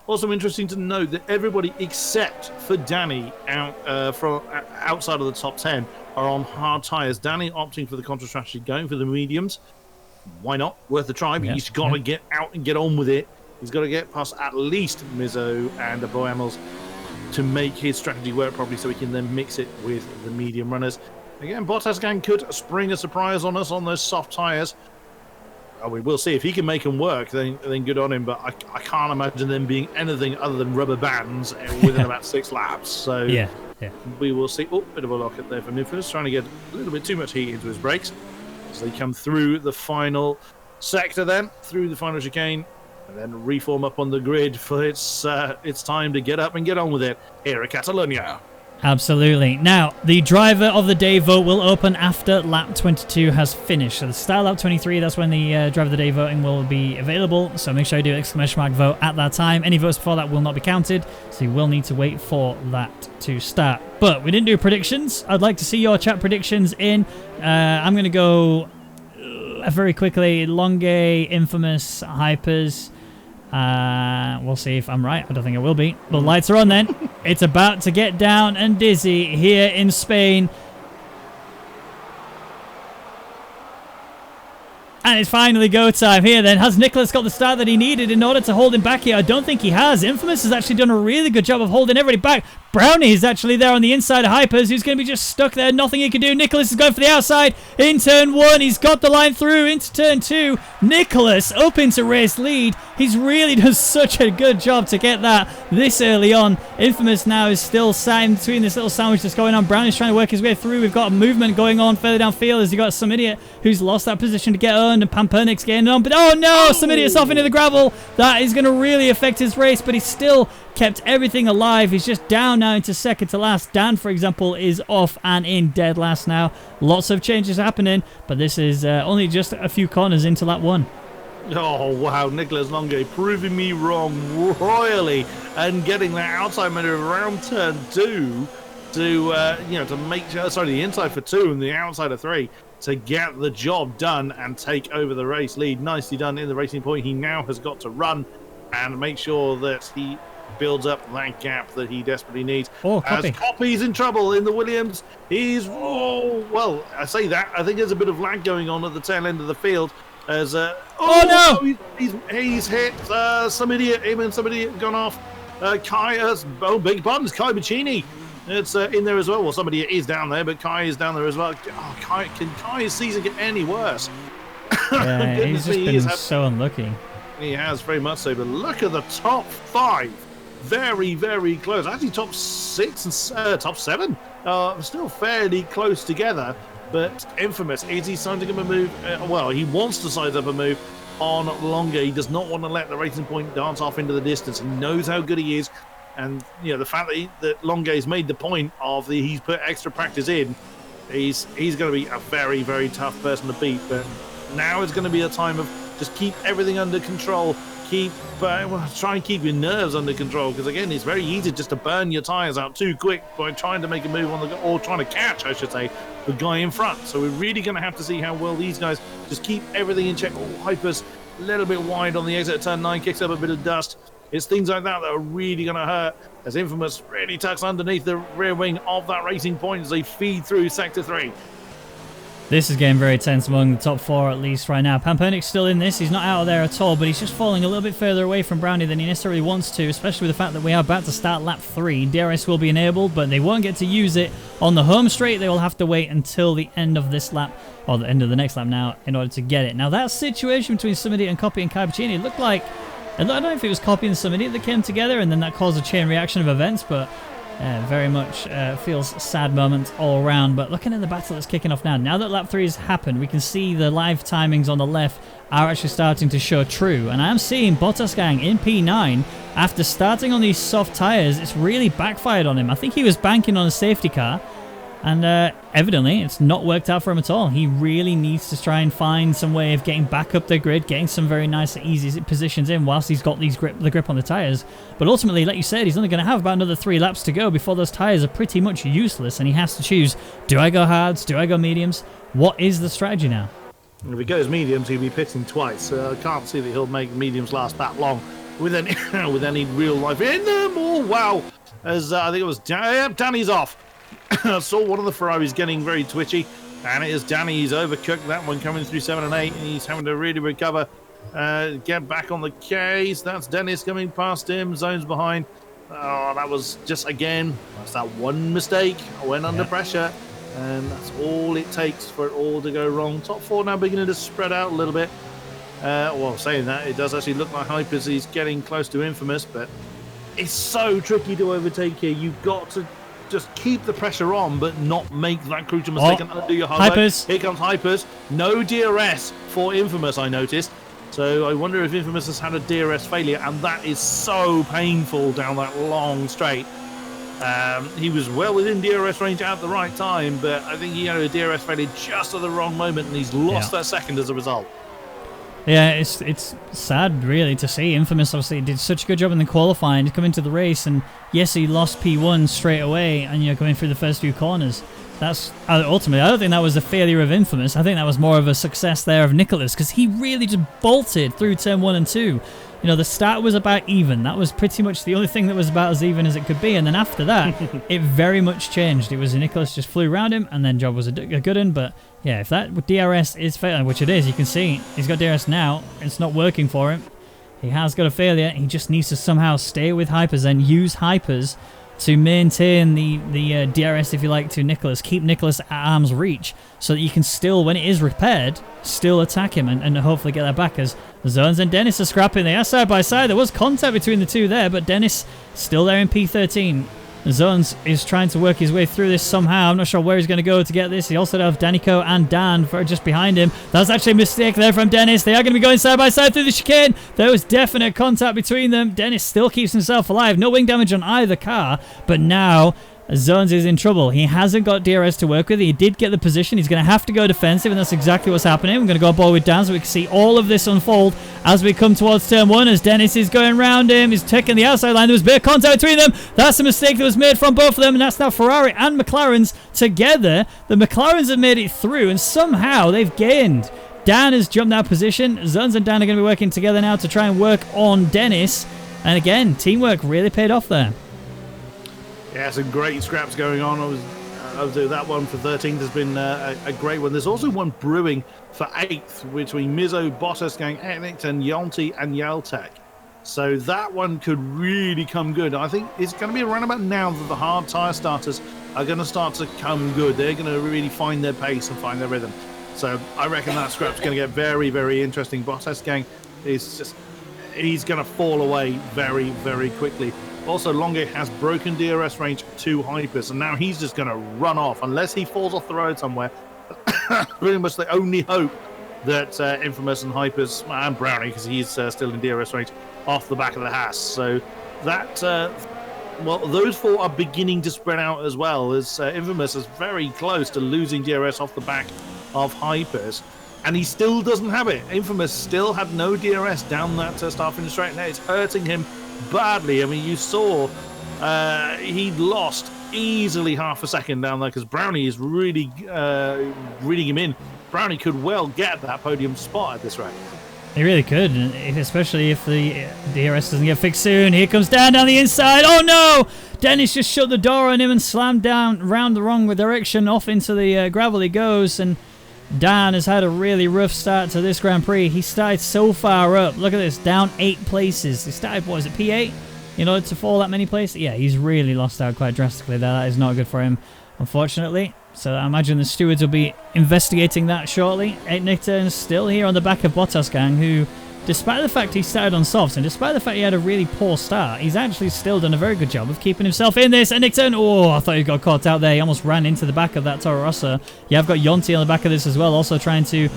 Also interesting to note that everybody except for Danny from outside of the top 10 are on hard tyres. Danny opting for the contra strategy, going for the mediums. Why not? Worth a try, but he's got to get out and get on with it. He's got to get past at least Mizzo and the Boemels to make his strategy work properly, so he can then mix it with the medium runners. Again, Bottas Gang could spring a surprise on us on those soft tyres. We will see if he can make them work. Then good on him. But I can't imagine them being anything other than rubber bands within about 6 laps. So we will see. Oh, bit of a locket there from Infamous, trying to get a little bit too much heat into his brakes as they come through the final sector, then through the final chicane, and then reform up on the grid for its time to get up and get on with it here at Catalonia. Absolutely. Now, the driver of the day vote will open after lap 22 has finished. So the start lap 23, that's when the driver of the day voting will be available. So make sure you do exclamation vote at that time. Any votes before that will not be counted, so you will need to wait for that to start. But we didn't do predictions. I'd like to see your chat predictions in. I'm going to go very quickly. Longe, Infamous, Hyperz. We'll see if I'm right. I don't think I will be. The lights are on then. It's about to get down and dizzy here in Spain. And it's finally go time here then. Has Nicolas got the start that he needed in order to hold him back here? I don't think he has. Infamous has actually done a really good job of holding everybody back. Brownie is actually there on the inside of Hyperz, who's going to be just stuck there. Nothing he can do. Nicolas is going for the outside in turn 1. He's got the line through into turn 2. Nicolas up into race lead. He's really done such a good job to get that this early on. Infamous now is still sat in between this little sandwich that's going on. Brownie's trying to work his way through. We've got a movement going on further downfield as you got some idiot who's lost that position to get earned, and Pampernic's getting on. But oh no, some idiot's off into the gravel. That is going to really affect his race, but he's still kept everything alive. He's just down now into second to last. Dan, for example, is off and in dead last now. Lots of changes happening, but this is only just a few corners into lap 1. Oh, wow. Nicolas Longue proving me wrong royally and getting that outside maneuver around turn 2 to make sure, the inside for 2 and the outside of 3 to get the job done and take over the race lead. Nicely done in the racing point. He now has got to run and make sure that he builds up that gap that he desperately needs. As Copy's in trouble in the Williams. I say that. I think there's a bit of lag going on at the tail end of the field. As no! He's hit some idiot. Him and somebody gone off. Kai, big pardon, it's Kai Bacchini. It's in there as well. Well, somebody is down there, but Kai is down there as well. Oh, can Kai's season get any worse? Yeah, he's just been so unlucky. He has, very much so. But look at the top 5. Very, very close. Actually, top 6 and top 7 still fairly close together. But Infamous, is he sizing up a move? He wants to size up a move on Longue. He does not want to let the racing point dance off into the distance. He knows how good he is. And, the fact that Longue's made the point of he's put extra practice in, he's going to be a very, very tough person to beat. But now is going to be a time of just keep everything under control. Try and keep your nerves under control, because again, it's very easy just to burn your tires out too quick by trying to make a move or trying to catch, I should say, the guy in front. So we're really going to have to see how well these guys just keep everything in check. Hyperz a little bit wide on the exit of turn 9, kicks up a bit of dust. It's things like that are really going to hurt as Infamous really tucks underneath the rear wing of that racing point as they feed through sector 3. This is getting very tense among the top 4 at least right now. Pampernic's still in this. He's not out of there at all, but he's just falling a little bit further away from Brownie than he necessarily wants to, especially with the fact that we are about to start lap 3. DRS will be enabled, but they won't get to use it on the home straight. They will have to wait until the end of this lap, or the end of the next lap now, in order to get it. Now, that situation between Summity and Copy and Kai Bacchini, it looked like, I don't know if it was Copy and Summity that came together and then that caused a chain reaction of events, but very much feels sad moment all around. But looking at the battle that's kicking off now that lap 3 has happened, we can see the live timings on the left are actually starting to show true. And I'm seeing Bottas Gang in P9, after starting on these soft tyres, it's really backfired on him. I think he was banking on a safety car, and evidently it's not worked out for him at all. He really needs to try and find some way of getting back up the grid, getting some very nice easy positions in whilst he's got the grip on the tyres. But ultimately, like you said, he's only going to have about another 3 laps to go before those tyres are pretty much useless, and he has to choose, do I go hards, do I go mediums? What is the strategy now? If he goes mediums, he'll be pitting twice. I can't see that he'll make mediums last that long with any real life in them. Oh, wow. As I think it was Danny's off. I saw one of the Ferraris getting very twitchy, and it is Danny. He's overcooked that one coming through 7 and 8, and he's having to really recover, get back on the case. That's Dennis coming past him, zones behind. Oh, that was just, again, that's that one mistake. I went under pressure, and that's all it takes for it all to go wrong. Top 4 now beginning to spread out a little bit. Saying that, it does actually look like Hyperz is getting close to Infamous, but it's so tricky to overtake here. You've got to just keep the pressure on, but not make that crucial mistake and undo your hard work. Here comes Hyperz. No DRS for Infamous, I noticed. So I wonder if Infamous has had a DRS failure, and that is so painful down that long straight. He was well within DRS range at the right time, but I think he had a DRS failure just at the wrong moment, and he's lost that second as a result. Yeah, it's sad, really, to see. Infamous obviously did such a good job in the qualifying to come into the race, and yes, he lost P1 straight away, and coming through the first few corners. That's ultimately, I don't think that was a failure of Infamous. I think that was more of a success there of Nicolas, because he really just bolted through turn 1 and 2. You know, the start was about even. That was pretty much the only thing that was about as even as it could be. And then after that, it very much changed. It was Nicolas just flew around him, and then job was a good one. But yeah, if that DRS is failing, which it is, you can see he's got DRS now. It's not working for him. He has got a failure. He just needs to somehow stay with Hyperz and use Hyperz to maintain the DRS, if you like, to Nicolas. Keep Nicolas at arm's reach so that you can still, when it is repaired, still attack him and hopefully get that back, as Zones and Dennis are scrapping. They are side by side. There was contact between the two there, but Dennis still there in P13. Zones is trying to work his way through this somehow. I'm not sure where he's going to go to get this. He also has Danico and Dan for just behind him. That's actually a mistake there from Dennis. They are going to be going side by side through the chicane. There was definite contact between them. Dennis still keeps himself alive. No wing damage on either car, but now Zones is in trouble. He hasn't got DRS to work with. He did get the position. He's going to have to go defensive, and that's exactly what's happening. I'm going to go ball with Dan so we can see all of this unfold as we come towards turn one, as Dennis is going around him. He's taking the outside line. There was a bit of contact between them. That's a mistake that was made from both of them, and that's now Ferrari and McLaren's together. The McLarens have made it through, and somehow they've gained. Dan has jumped that position. Zones and Dan are going to be working together now to try and work on Dennis. And again, teamwork really paid off there. Yeah, some great scraps going on. I was doing that one for 13th has been a great one. There's also one brewing for 8th between Mizzo, Bottas Gang, Etnington, Yonti, and Yaltek. So that one could really come good. I think it's going to be around about now that the hard tyre starters are going to start to come good. They're going to really find their pace and find their rhythm. So I reckon that scrap's going to get very, very interesting. Bottas Gang is just, he's going to fall away very, very quickly. Also, Longe has broken DRS range to Hyperz, and now he's just going to run off unless he falls off the road somewhere. Pretty much the only hope that Infamous and Hyperz and Brownie, because he's still in DRS range, off the back of the Haas. So that, well, those four are beginning to spread out as well, as Infamous is very close to losing DRS off the back of Hyperz. And he still doesn't have it. Infamous still had no DRS down that start finish straight, and it's hurting him badly. I mean, you saw he'd lost easily half a second down there because Brownie is really reading him in. Brownie could well get that podium spot at this rate. He really could, especially if the DRS doesn't get fixed soon. Here comes Dan down the inside. Oh no! Dennis just shut the door on him and slammed down round the wrong direction. Off into the gravel he goes, and Dan has had a really rough start to this Grand Prix. He started so far up. Look at this, down 8 places. He started, what is it, P8? In order to fall that many places? Yeah, he's really lost out quite drastically there. That is not good for him, unfortunately. So I imagine the stewards will be investigating that shortly. Nickton is still here on the back of Bottas Gang, who, despite the fact he started on softs, and despite the fact he had a really poor start, he's actually still done a very good job of keeping himself in this. And Nickton, oh, I thought he got caught out there. He almost ran into the back of that Toro Rosso. Yeah, I've got Yonti on the back of this as well, also trying to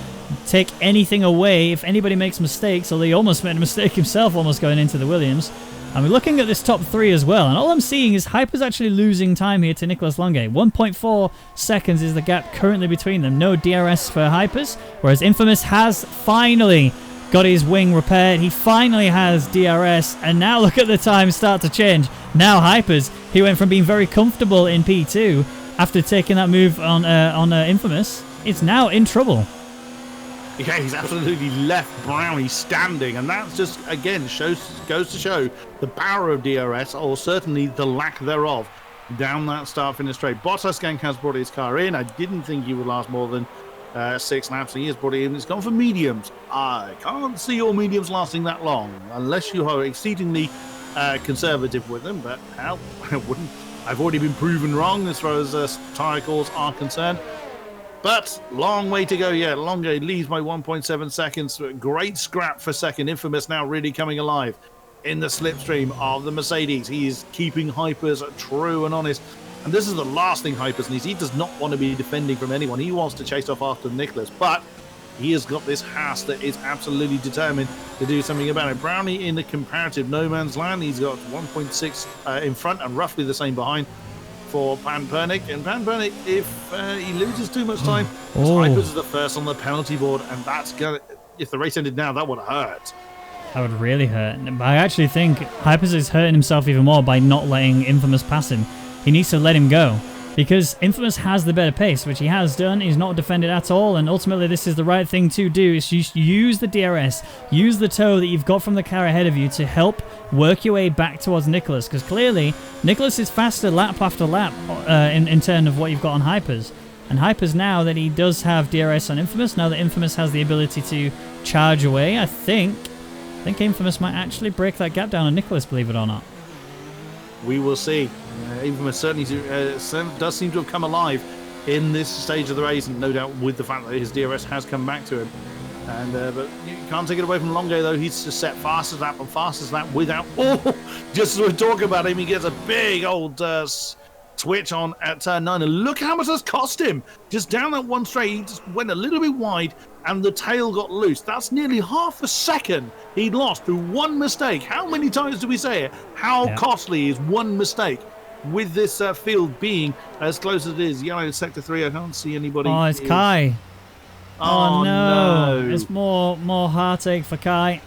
take anything away if anybody makes mistakes, although he almost made a mistake himself, almost going into the Williams. And we're looking at this top 3 as well, and all I'm seeing is Hyperz actually losing time here to Nicolas Longe. 1.4 seconds is the gap currently between them. No DRS for Hyperz, whereas Infamous has finally got his wing repaired. He finally has DRS, and now look at the time start to change. Now Hyperz, he went from being very comfortable in P2 after taking that move on Infamous. It's now in trouble. Yeah, he's absolutely left Brownie standing, and that just, again, goes to show the power of DRS, or certainly the lack thereof, down that start-finish straight. Bottas Gang has brought his car in. I didn't think he would last more than 6 laps. He has brought it in. It's gone for mediums. I can't see your mediums lasting that long, unless you are exceedingly conservative with them, but hell, I wouldn't. I've already been proven wrong as far as tyre calls are concerned. But long way to go yet. Longe leads by 1.7 seconds. Great scrap for second. Infamous now really coming alive in the slipstream of the Mercedes. He is keeping Hyperz true and honest. And this is the last thing Hyperz needs. He does not want to be defending from anyone. He wants to chase off after Nicolas. But he has got this Haas that is absolutely determined to do something about it. Brownie in the comparative no man's land. He's got 1.6 in front and roughly the same behind for Pan Pernick. And Pan Pernick, if he loses too much time, Hyperz is the first on the penalty board, and that's gonna, if the race ended now, that would hurt. That would really hurt. But I actually think Hyperz is hurting himself even more by not letting Infamous pass him. He needs to let him go. because Infamous has the better pace, which he has done. He's not defended at all, and ultimately this is the right thing to do, is use the DRS, use the tow that you've got from the car ahead of you to help work your way back towards Nicolas, because clearly Nicolas is faster lap after lap in terms of what you've got on Hyperz. And Hyperz, now that he does have DRS on Infamous, now that Infamous has the ability to charge away, I think Infamous might actually break that gap down on Nicolas, believe it or not. We will see. Infamous certainly does seem to have come alive in this stage of the race, and no doubt with the fact that his DRS has come back to him. And but you can't take it away from Longe, though. He's just set fastest lap and fastest lap without... Oh! Just as we're talking about him, he gets a big old switch on at turn 9. And look how much that's cost him. Just down that one straight, he just went a little bit wide, and the tail got loose. That's nearly half a second he'd lost through one mistake. How many times do we say it? How costly is one mistake? With this field being as close as it is. Yellow sector 3, I can't see anybody. Oh, it's Kai. Oh, no. It's more heartache for Kai.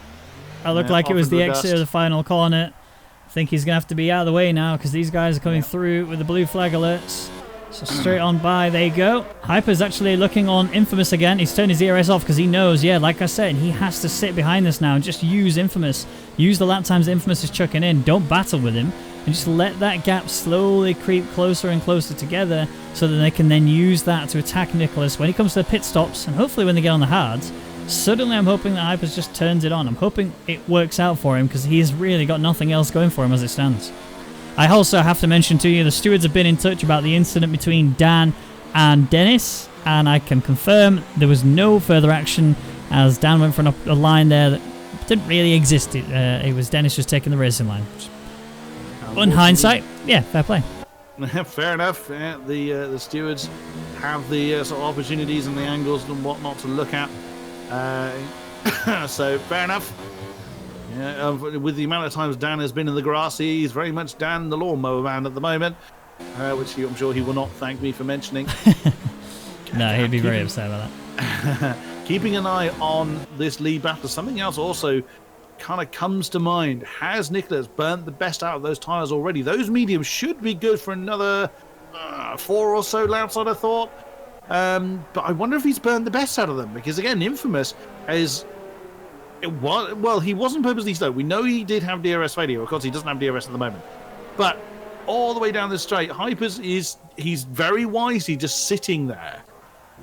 It looked like it was the exit of the final corner. I think he's going to have to be out of the way now, because these guys are coming through with the blue flag alerts. So straight on by, there you go. Hyper's actually looking on Infamous again. He's turned his ERS off because he knows, like I said, he has to sit behind this now and just use Infamous. Use the lap times that Infamous is chucking in. Don't battle with him. And just let that gap slowly creep closer and closer together, so that they can then use that to attack Nicolas when he comes to the pit stops, and hopefully when they get on the hards. Suddenly I'm hoping that Hyperz just turns it on. I'm hoping it works out for him, because he's really got nothing else going for him as it stands. I also have to mention to you, the stewards have been in touch about the incident between Dan and Dennis, and I can confirm there was no further action, as Dan went for a line there that didn't really exist. It was Dennis just taking the racing line. In hindsight, fair play. Fair enough. The stewards have the sort of opportunities and the angles and whatnot to look at. So fair enough. With the amount of times Dan has been in the grass, he's very much Dan the lawnmower man at the moment, which I'm sure he will not thank me for mentioning. No, he'd be very upset about that. Keeping an eye on this lead battle. Something else also kind of comes to mind. Has Nicolas burnt the best out of those tyres already? Those mediums should be good for another 4 or so laps, I'd have thought. But I wonder if he's burned the best out of them, because again, Infamous is... Well, he wasn't purposely slow. We know he did have DRS failure. Of course, he doesn't have DRS at the moment. But all the way down the straight, Hyperz he's very wisely just sitting there.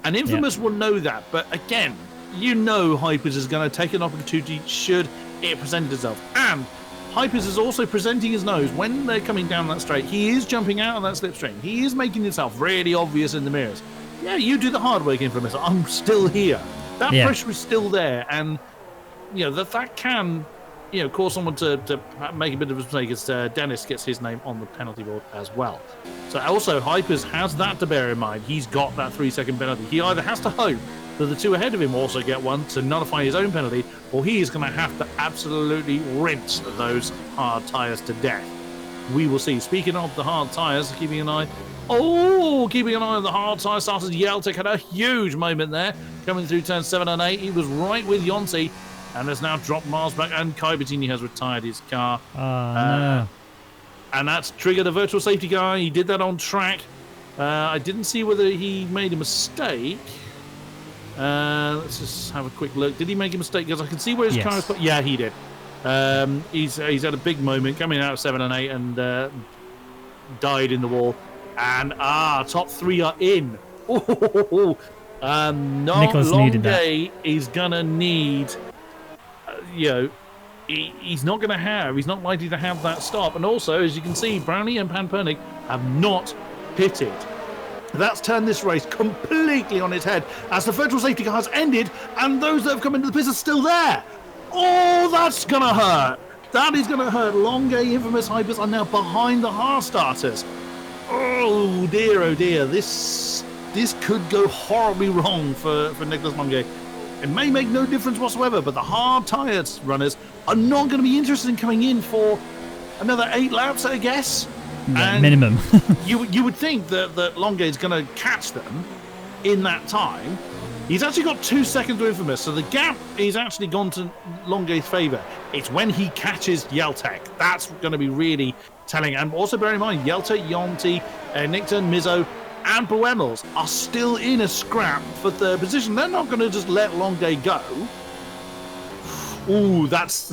And Infamous will know that. But again, you know Hyperz is going to take an opportunity should it present itself. And Hyperz is also presenting his nose when they're coming down that straight. He is jumping out of that slipstream. He is making himself really obvious in the mirrors. Yeah, you do the hard work, Infamous. I'm still here. That pressure is still there. And that can, cause someone to make a bit of a mistake, as Dennis gets his name on the penalty board as well. So also, Hyperz has that to bear in mind. He's got that 3-second penalty. He either has to hope that the two ahead of him also get one to nullify his own penalty, or he is going to have to absolutely rinse those hard tyres to death. We will see. Speaking of the hard tyres, keeping an eye on the hard tyre starters. Yeltic had a huge moment there, coming through turn 7 and 8. He was right with Yonsi, and has now dropped miles back, and Kai Bettini has retired his car. No. And that's triggered a virtual safety car. He did that on track. I didn't see whether he made a mistake. Let's just have a quick look. Did he make a mistake? Because I can see where his car is put. Yeah, he did. He's had a big moment coming out of 7 and 8 and died in the wall. And top 3 are in. Nicolas needed that. He's gonna need. He's not likely to have that stop. And also, as you can see, Brownie and Panpernik have not pitted. That's turned this race completely on its head, as the virtual safety car has ended, and those that have come into the pits are still there. Oh, that's gonna hurt. That is gonna hurt. Longe, Infamous, Hyperz are now behind the hard starters. Oh dear. This could go horribly wrong for Nicolas Longe. It may make no difference whatsoever, but the hard tired runners are not going to be interested in coming in for another 8 laps, I guess. Yeah, minimum. you would think that Longe is going to catch them in that time, He's actually got 2 seconds to Infamous, so the gap is actually gone to Longay's favour. It's when he catches Yeltek. That's going to be really telling. And also bear in mind, Yeltek, Yonti, Nicton, Mizzo, and Boemels are still in a scrap for third position. They're not going to just let Longay go. Ooh, that's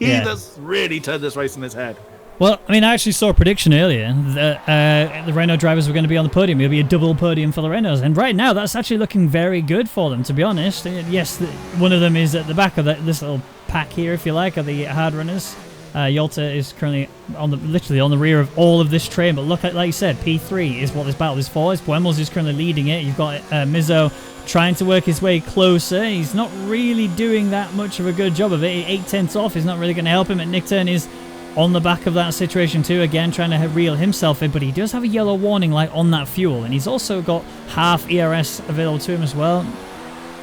that's really turned this race on its head. Well, I mean, I actually saw a prediction earlier that the Renault drivers were going to be on the podium. It'll be a double podium for the Renaults. And right now, that's actually looking very good for them, to be honest. Yes, one of them is at the back of this little pack here, if you like, of the hard runners. Yolta is currently literally on the rear of all of this train. But look at, like you said, P3 is what this battle is for. Boemels is currently leading it. You've got Mizzo trying to work his way closer. He's not really doing that much of a good job of it. 8/10 off is not really going to help him. And Nickturn is on the back of that situation too, again trying to reel himself in, but he does have a yellow warning light on that fuel, and he's also got half ERS available to him as well.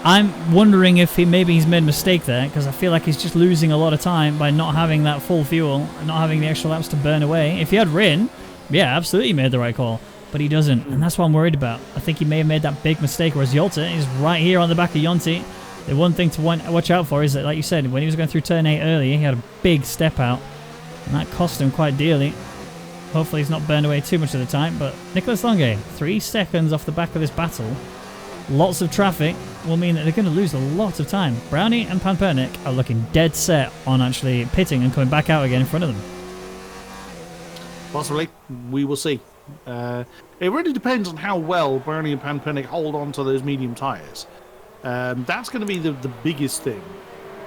I'm wondering if maybe he's made a mistake there, because I feel like he's just losing a lot of time by not having that full fuel and not having the extra laps to burn away. If he had Rin, yeah, absolutely made the right call, but he doesn't, and that's what I'm worried about. I think he may have made that big mistake, whereas Yolta is right here on the back of Yonti. The one thing to watch out for is that, like you said, when he was going through turn 8 earlier, he had a big step out, and that cost him quite dearly. Hopefully he's not burned away too much of the time, but Nicolas Longay, 3 seconds off the back of this battle. Lots of traffic will mean that they're going to lose a lot of time. Brownie and Panpernik are looking dead set on actually pitting and coming back out again in front of them. Possibly. We will see. It really depends on how well Brownie and Panpernik hold on to those medium tyres. That's going to be the biggest thing.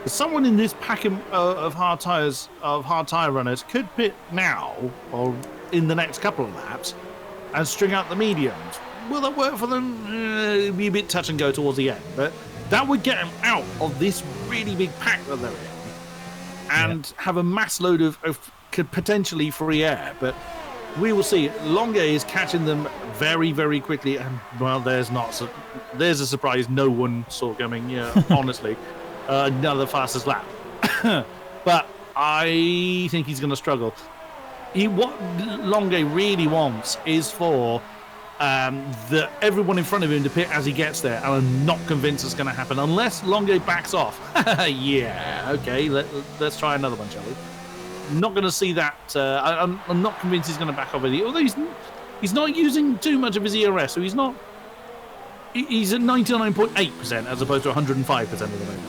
Someone in this pack of hard tyres, of hard tyre runners, could pit now or in the next couple of laps and string out the mediums. Will that work for them? It'd be a bit touch and go towards the end, but that would get them out of this really big pack that they're in and have a mass load of potentially free air. But we will see. Longay is catching them very, very quickly, and well, there's a surprise no one saw coming. Yeah, honestly. Another fastest lap. But I think he's going to struggle. What Longay really wants is for everyone in front of him to pit as he gets there, and I'm not convinced it's going to happen unless Longay backs off. Yeah, okay, let's try another one, shall we? Not going to see that. I'm not convinced he's going to back off with it. Although he's not using too much of his ERS, so he's at 99.8% as opposed to 105% at the moment.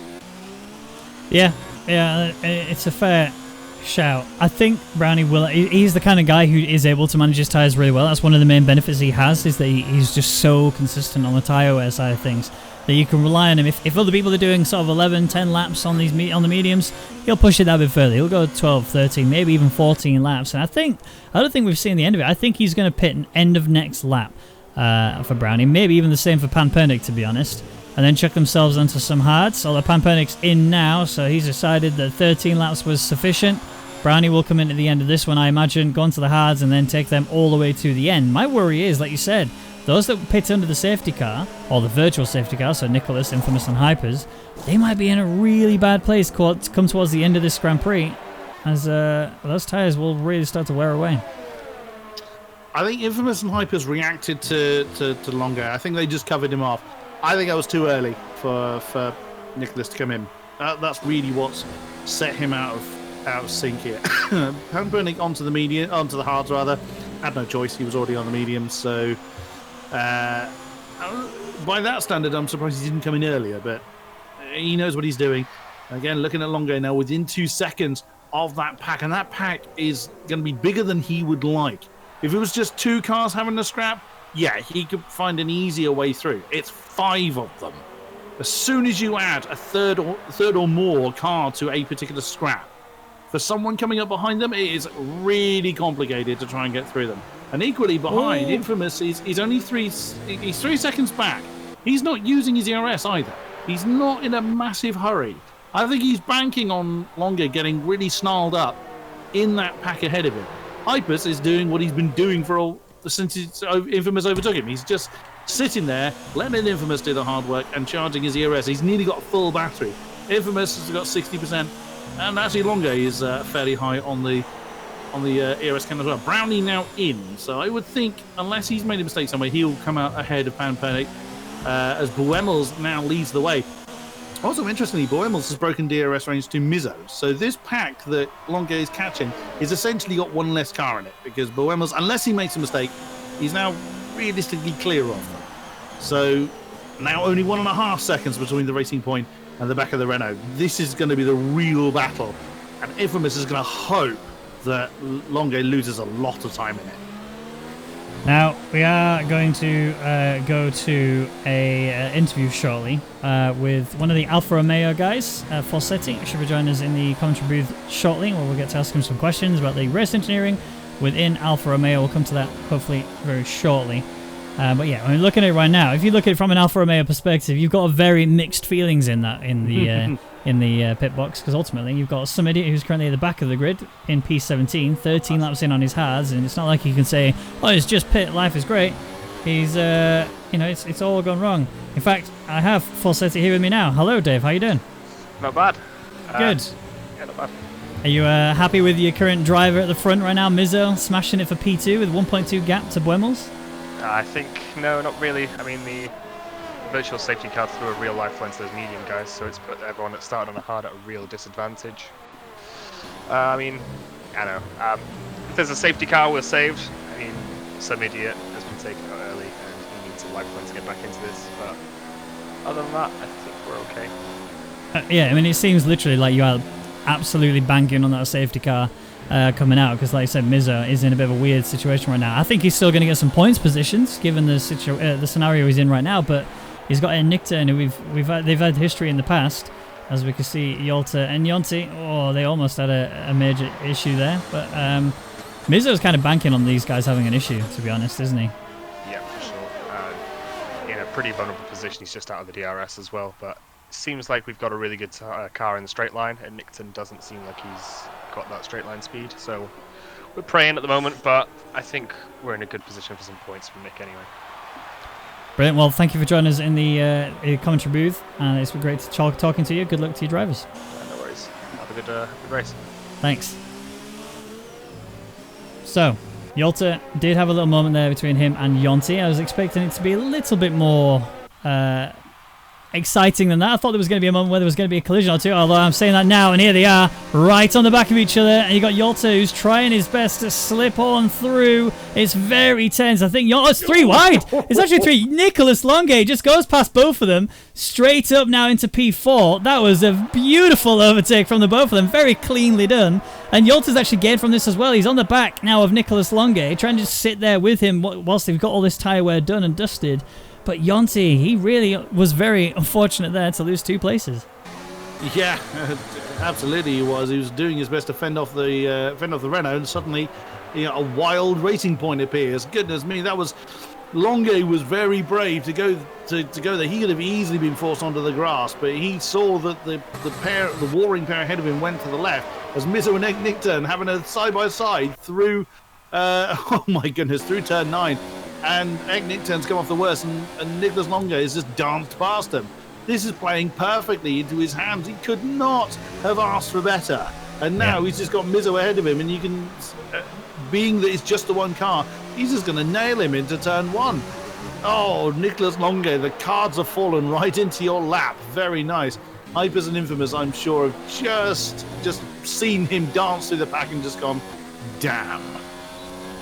Yeah, it's a fair shout. I think Brownie he's the kind of guy who is able to manage his tyres really well. That's one of the main benefits he has, is that he's just so consistent on the tyre wear side of things that you can rely on him. If other people are doing sort of 11, 10 laps on the mediums, he'll push it that bit further. He'll go 12, 13, maybe even 14 laps. And I don't think we've seen the end of it. I think he's going to pit an end of next lap for Brownie. Maybe even the same for Panpernik, to be honest. And then chuck themselves onto some hards. Although Panpernik's in now, so he's decided that 13 laps was sufficient. Brownie will come in at the end of this one, I imagine, go onto the hards and then take them all the way to the end. My worry is, like you said, those that pit under the safety car, or the virtual safety car, so Nicolas, Infamous and Hyperz, they might be in a really bad place come towards the end of this Grand Prix, as those tyres will really start to wear away. I think Infamous and Hyperz reacted to Longay. I think they just covered him off. I think that was too early for Nicolas to come in. That's really what's set him out of sync here. Panpernik onto the hards rather. Had no choice. He was already on the medium. So by that standard, I'm surprised he didn't come in earlier. But he knows what he's doing. Again, looking at Longay now, within 2 seconds of that pack, and that pack is going to be bigger than he would like. If it was just 2 cars having a scrap, yeah, he could find an easier way through. It's 5 of them. As soon as you add a third or more car to a particular scrap, for someone coming up behind them, it is really complicated to try and get through them. And equally behind, Infamous is only 3 seconds back. He's not using his ERS either. He's not in a massive hurry. I think he's banking on Longay getting really snarled up in that pack ahead of him. Hyperz is doing what he's been doing since Infamous overtook him. He's just sitting there, letting Infamous do the hard work and charging his ERS. He's nearly got a full battery. Infamous has got 60%, and actually Longay is fairly high on the ERS count as well. Brownie now in, so I would think, unless he's made a mistake somewhere, he'll come out ahead of Panpernik. as Buemels now leads the way. Also, interestingly, Buemels has broken DRS range to Mizzo. So this pack that Longue is catching is essentially got one less car in it, because Buemels, unless he makes a mistake, he's now realistically clear of them. So now only 1.5 seconds between the Racing Point and the back of the Renault. This is going to be the real battle. And Infamous is going to hope that Longue loses a lot of time in it. Now, we are going to go to a interview shortly with one of the Alfa Romeo guys, Falsetti. Should be joining us in the commentary booth shortly, where we'll get to ask him some questions about the race engineering within Alfa Romeo. We'll come to that hopefully very shortly. But yeah, I mean, looking at it right now, if you look at it from an Alfa Romeo perspective, you've got very mixed feelings in that in the pit box, because ultimately you've got some idiot who's currently at the back of the grid in P17, 13 laps in on his hards, and it's not like you can say, "Oh, it's just pit, life is great." He's, it's all gone wrong. In fact, I have Falsetti here with me now. Hello, Dave. How you doing? Not bad. Good. Yeah, not bad. Are you happy with your current driver at the front right now, Mizzo, smashing it for P2 with 1.2 gap to Buemels? I think, no, not really. I mean, the virtual safety car threw a real lifeline to those medium guys, so it's put everyone that started on a hard at a real disadvantage. I mean, I don't know. If there's a safety car, we're saved. I mean, some idiot has been taken out early, and he needs a lifeline to get back into this. But other than that, I think we're okay. Yeah, I mean, it seems literally like you are absolutely banking on that safety car coming out, because like I said, Mizzo is in a bit of a weird situation right now. I think he's still going to get some points positions given the scenario he's in right now, but he's got a Nickturn who they've had history in the past, as we can see. Yolta and Yonti, they almost had a major issue there, but Mizzo's kind of banking on these guys having an issue, to be honest, isn't he? Yeah, for sure. In a pretty vulnerable position, he's just out of the DRS as well, but it seems like we've got a really good car in the straight line, and Nickton doesn't seem like he's got that straight line speed, so we're praying at the moment, but I think we're in a good position for some points from Nick anyway. Brilliant. Well, thank you for joining us in the commentary booth, and it's been great to talking to you. Good luck to your drivers. No worries. Have a good race. Thanks. So, Yolta did have a little moment there between him and Yonti. I was expecting it to be a little bit more exciting than that. I thought there was going to be a moment where there was going to be a collision or two, although I'm saying that now, and here they are, right on the back of each other, and you got Yolta who's trying his best to slip on through. It's very tense. I think it's 3 wide. It's actually 3. Nicolas Longue just goes past both of them, straight up now into P4. That was a beautiful overtake from the both of them, very cleanly done. And Yolta's actually gained from this as well. He's on the back now of Nicolas Longue, trying to just sit there with him whilst they've got all this tyre wear done and dusted. But Yonti, he really was very unfortunate there to lose 2 places. Yeah, absolutely he was. He was doing his best to fend off the Renault, and suddenly, a wild Racing Point appears. Goodness me, that was Longue was very brave to go there. He could have easily been forced onto the grass, but he saw that the warring pair ahead of him went to the left as Mizzo and Nickton having a side by side through. Oh my goodness, through turn 9. And Nickton's come off the worst, and Nicolas Longue has just danced past him. This is playing perfectly into his hands. He could not have asked for better. And now he's just got Mizzo ahead of him, and you can, being that it's just the one car, he's just going to nail him into turn 1. Oh, Nicolas Longue, the cards have fallen right into your lap. Very nice. Hyperz and Infamous, I'm sure, have just seen him dance through the pack and just gone, damn.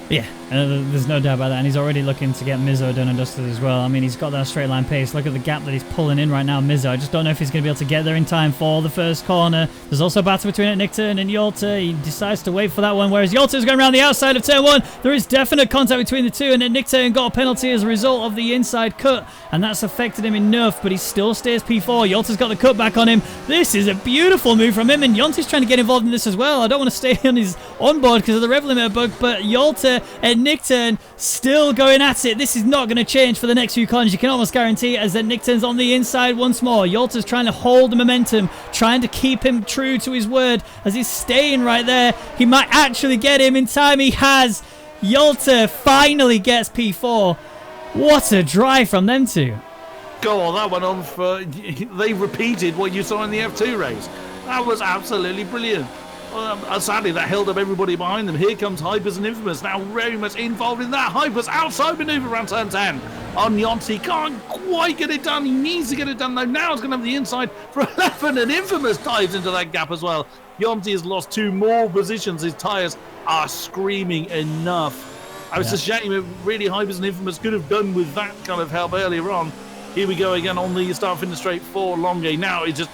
Yeah, there's no doubt about that, and he's already looking to get Mizzo done and dusted as well. I mean, he's got that straight line pace. Look at the gap that he's pulling in right now, Mizzo. I just don't know if he's going to be able to get there in time for the first corner. There's also a battle between Nickton and Yolta. He decides to wait for that one, whereas Yolta is going around the outside of turn 1. There is definite contact between the two, and Nickton got a penalty as a result of the inside cut, and that's affected him enough, but he still stays P4. Yolta's got the cut back on him. This is a beautiful move from him, and Yonti's trying to get involved in this as well. I don't want to stay on his onboard because of the rev limiter bug, but Yolta and Nickton still going at it. This is not going to change for the next few corners. You can almost guarantee it, as that Nickton's on the inside once more. Yolta's trying to hold the momentum, trying to keep him true to his word as he's staying right there. He might actually get him in time. He has. Yolta finally gets P4. What a drive from them two. Go on, that went on for... They repeated what you saw in the F2 race. That was absolutely brilliant. Sadly, that held up everybody behind them. Here comes Hyperz and Infamous, now very much involved in that. Hyperz outside manoeuvre around turn 10. on Yonti. Can't quite get it done. He needs to get it done, though. Now it's going to have the inside for 11, and Infamous dives into that gap as well. Yonti has lost 2 more positions. His tyres are screaming enough. It's a shame that really Hyperz and Infamous could have done with that kind of help earlier on. Here we go again on the start-finish straight for Longe. Now it's just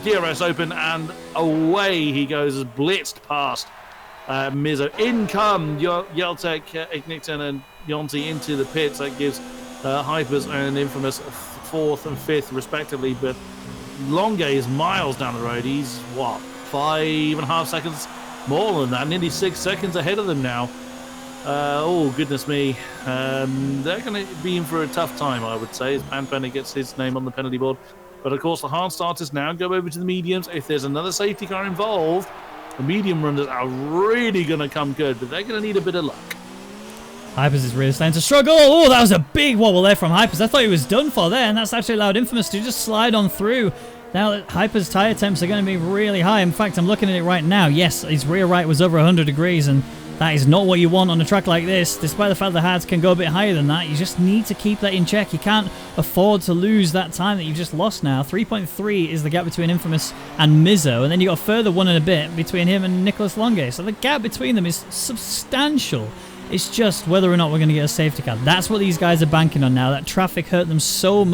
DRS open, and away he goes as blitzed past Mizzo. In come Yeltek, Igniton, and Yonti into the pits. That gives Hyperz and Infamous 4th and 5th respectively, but Longe is miles down the road. He's, what, 5.5 seconds more than that, nearly 6 seconds ahead of them now. Oh, goodness me. They're going to be in for a tough time, I would say, as Panpenny gets his name on the penalty board. But, of course, the hard starters now go over to the mediums. If there's another safety car involved, the medium runners are really going to come good, but they're going to need a bit of luck. Hyperz is really starting to struggle. Oh, that was a big wobble there from Hyperz. I thought he was done for there, and that's actually allowed Infamous to just slide on through. Now that Hyper's tyre temps are going to be really high. In fact, I'm looking at it right now. Yes, his rear right was over 100 degrees, and that is not what you want on a track like this. Despite the fact the hards can go a bit higher than that, you just need to keep that in check. You can't afford to lose that time that you've just lost now. 3.3 is the gap between Infamous and Mizzo, and then you got a further 1 and a bit between him and Nicolas Longe. So the gap between them is substantial. It's just whether or not we're going to get a safety car. That's what these guys are banking on now. That traffic hurt them so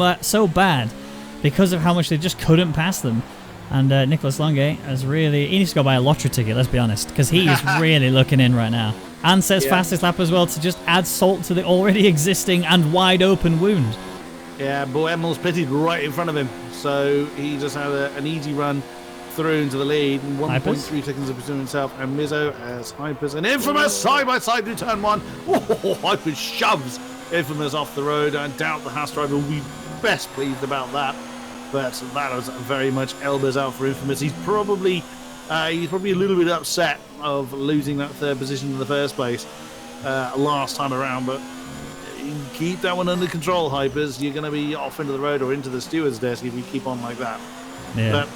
bad because of how much they just couldn't pass them. And Nicolas Longe has really... He needs to go buy a lottery ticket, let's be honest, because he is really looking in right now. And says fastest lap as well to just add salt to the already existing and wide open wound. Yeah, Boemel's pitted right in front of him, so he just had an easy run through into the lead. 1.3 seconds between himself and Mizzo as Hyperz and Infamous side by side through turn 1. Oh, Hyperz shoves Infamous off the road. I doubt the Haas driver will be best pleased about that. But that was very much elbows out for Infamous. He's probably a little bit upset of losing that 3rd position in the first place last time around. But keep that one under control, Hyperz. You're going to be off into the road or into the steward's desk if you keep on like that. Yeah. But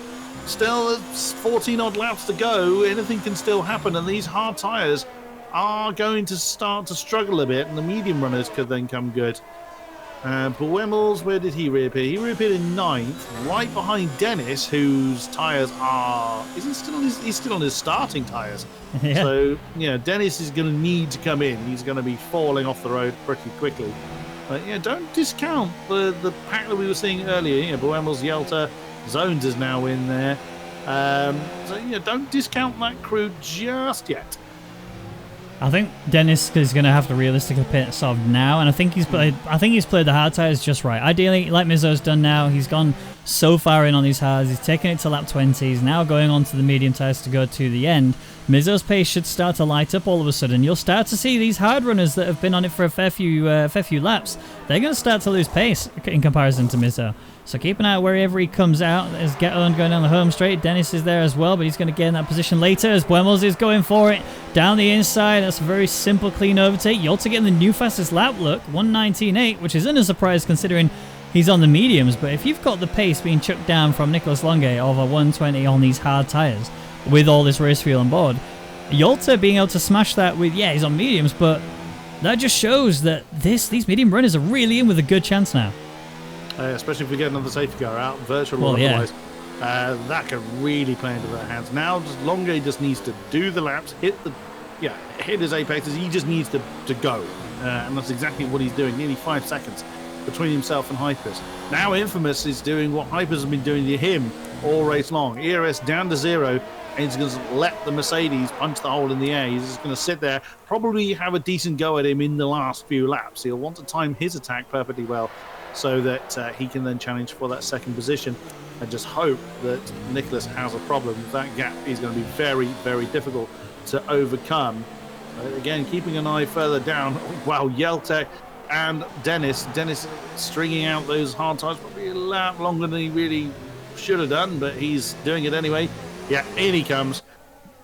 still, there's 14 odd laps to go. Anything can still happen, and these hard tyres are going to start to struggle a bit, and the medium runners could then come good. Boemels, where did he reappear? He reappeared in 9th, right behind Dennis, whose tyres are... He's still on his starting tyres. Yeah. So, yeah, Dennis is going to need to come in. He's going to be falling off the road pretty quickly. But, yeah, don't discount the pack that we were seeing earlier. You know, Boemels, Yelta, Zones is now in there. So, yeah, don't discount that crew just yet. I think Dennis is going to have to realistically pit sort of now, and I think he's played the hard tyres just right. Ideally, like Mizzo's done now, he's gone so far in on these hards. He's taken it to lap 20. He's now going on to the medium tyres to go to the end. Mizzo's pace should start to light up all of a sudden. You'll start to see these hard runners that have been on it for a fair few laps. They're going to start to lose pace in comparison to Mizzo. So keep an eye out wherever he comes out. There's Geton going down the home straight. Dennis is there as well, but he's going to get in that position later as Boemels is going for it. Down the inside, that's a very simple, clean overtake. Yolta getting the new fastest lap look, 1:19.8, which isn't a surprise considering he's on the mediums. But if you've got the pace being chucked down from Nicolas Longe over 1:20 on these hard tyres with all this race fuel on board, Yolta being able to smash that with, yeah, he's on mediums, but that just shows that these medium runners are really in with a good chance now. Especially if we get another safety car out, virtual or otherwise. That could really play into their hands. Now, Longe just needs to do the laps, hit his apexes. He just needs to go. And that's exactly what he's doing. Nearly 5 seconds between himself and Hyperz. Now Infamous is doing what Hyperz has been doing to him all race long. ERS down to 0, and he's going to let the Mercedes punch the hole in the air. He's just going to sit there, probably have a decent go at him in the last few laps. He'll want to time his attack perfectly well so that he can then challenge for that 2nd position, and just hope that Nicolas has a problem. That gap is going to be very, very difficult to overcome. Again, keeping an eye further down. Wow, Yeltek and Dennis stringing out those hard tyres probably a lap longer than he really should have done, but he's doing it anyway. Yeah, in he comes.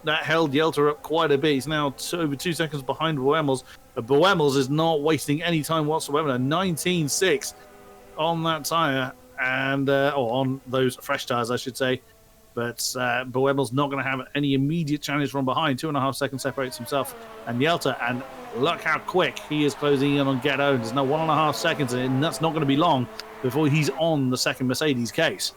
That held Yelta up quite a bit. He's now over 2 seconds behind Boemels. But Boemels is not wasting any time whatsoever. 19.6 on that tyre, and or on those fresh tyres, I should say. But Boemel's not going to have any immediate challenge from behind. 2.5 seconds separates himself and Yelta, and look how quick he is closing in on Get Owned. There's now 1.5 seconds, and that's not going to be long before he's on the second Mercedes case.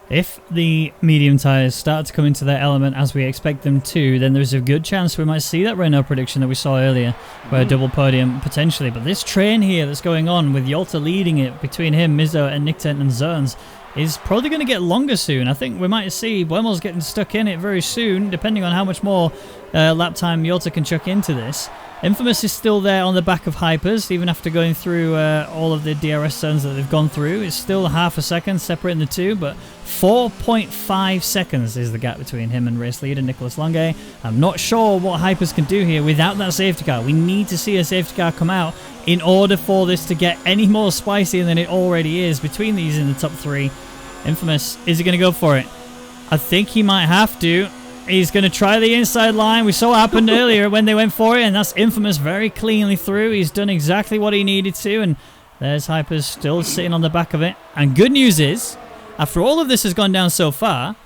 If the medium tyres start to come into their element as we expect them to, then there's a good chance we might see that Renault prediction that we saw earlier, where a double podium potentially. But this train here that's going on with Yolta leading it between him, Mizzo, and Nickton and Zones is probably going to get longer soon. I think we might see Buemo's getting stuck in it very soon, depending on how much more lap time Yolta can chuck into this. Infamous is still there on the back of Hyperz, even after going through all of the DRS zones that they've gone through. It's still half a second separating the two, but 4.5 seconds is the gap between him and race leader Nicolas Lange. I'm not sure what Hyperz can do here without that safety car. We need to see a safety car come out in order for this to get any more spicy than it already is between these in the top three. Infamous, is he going to go for it? I think he might have to. He's going to try the inside line. We saw what happened earlier when they went for it, and that's Infamous very cleanly through. He's done exactly what he needed to, and there's Hyperz still sitting on the back of it. And good news is, after all of this has gone down so far,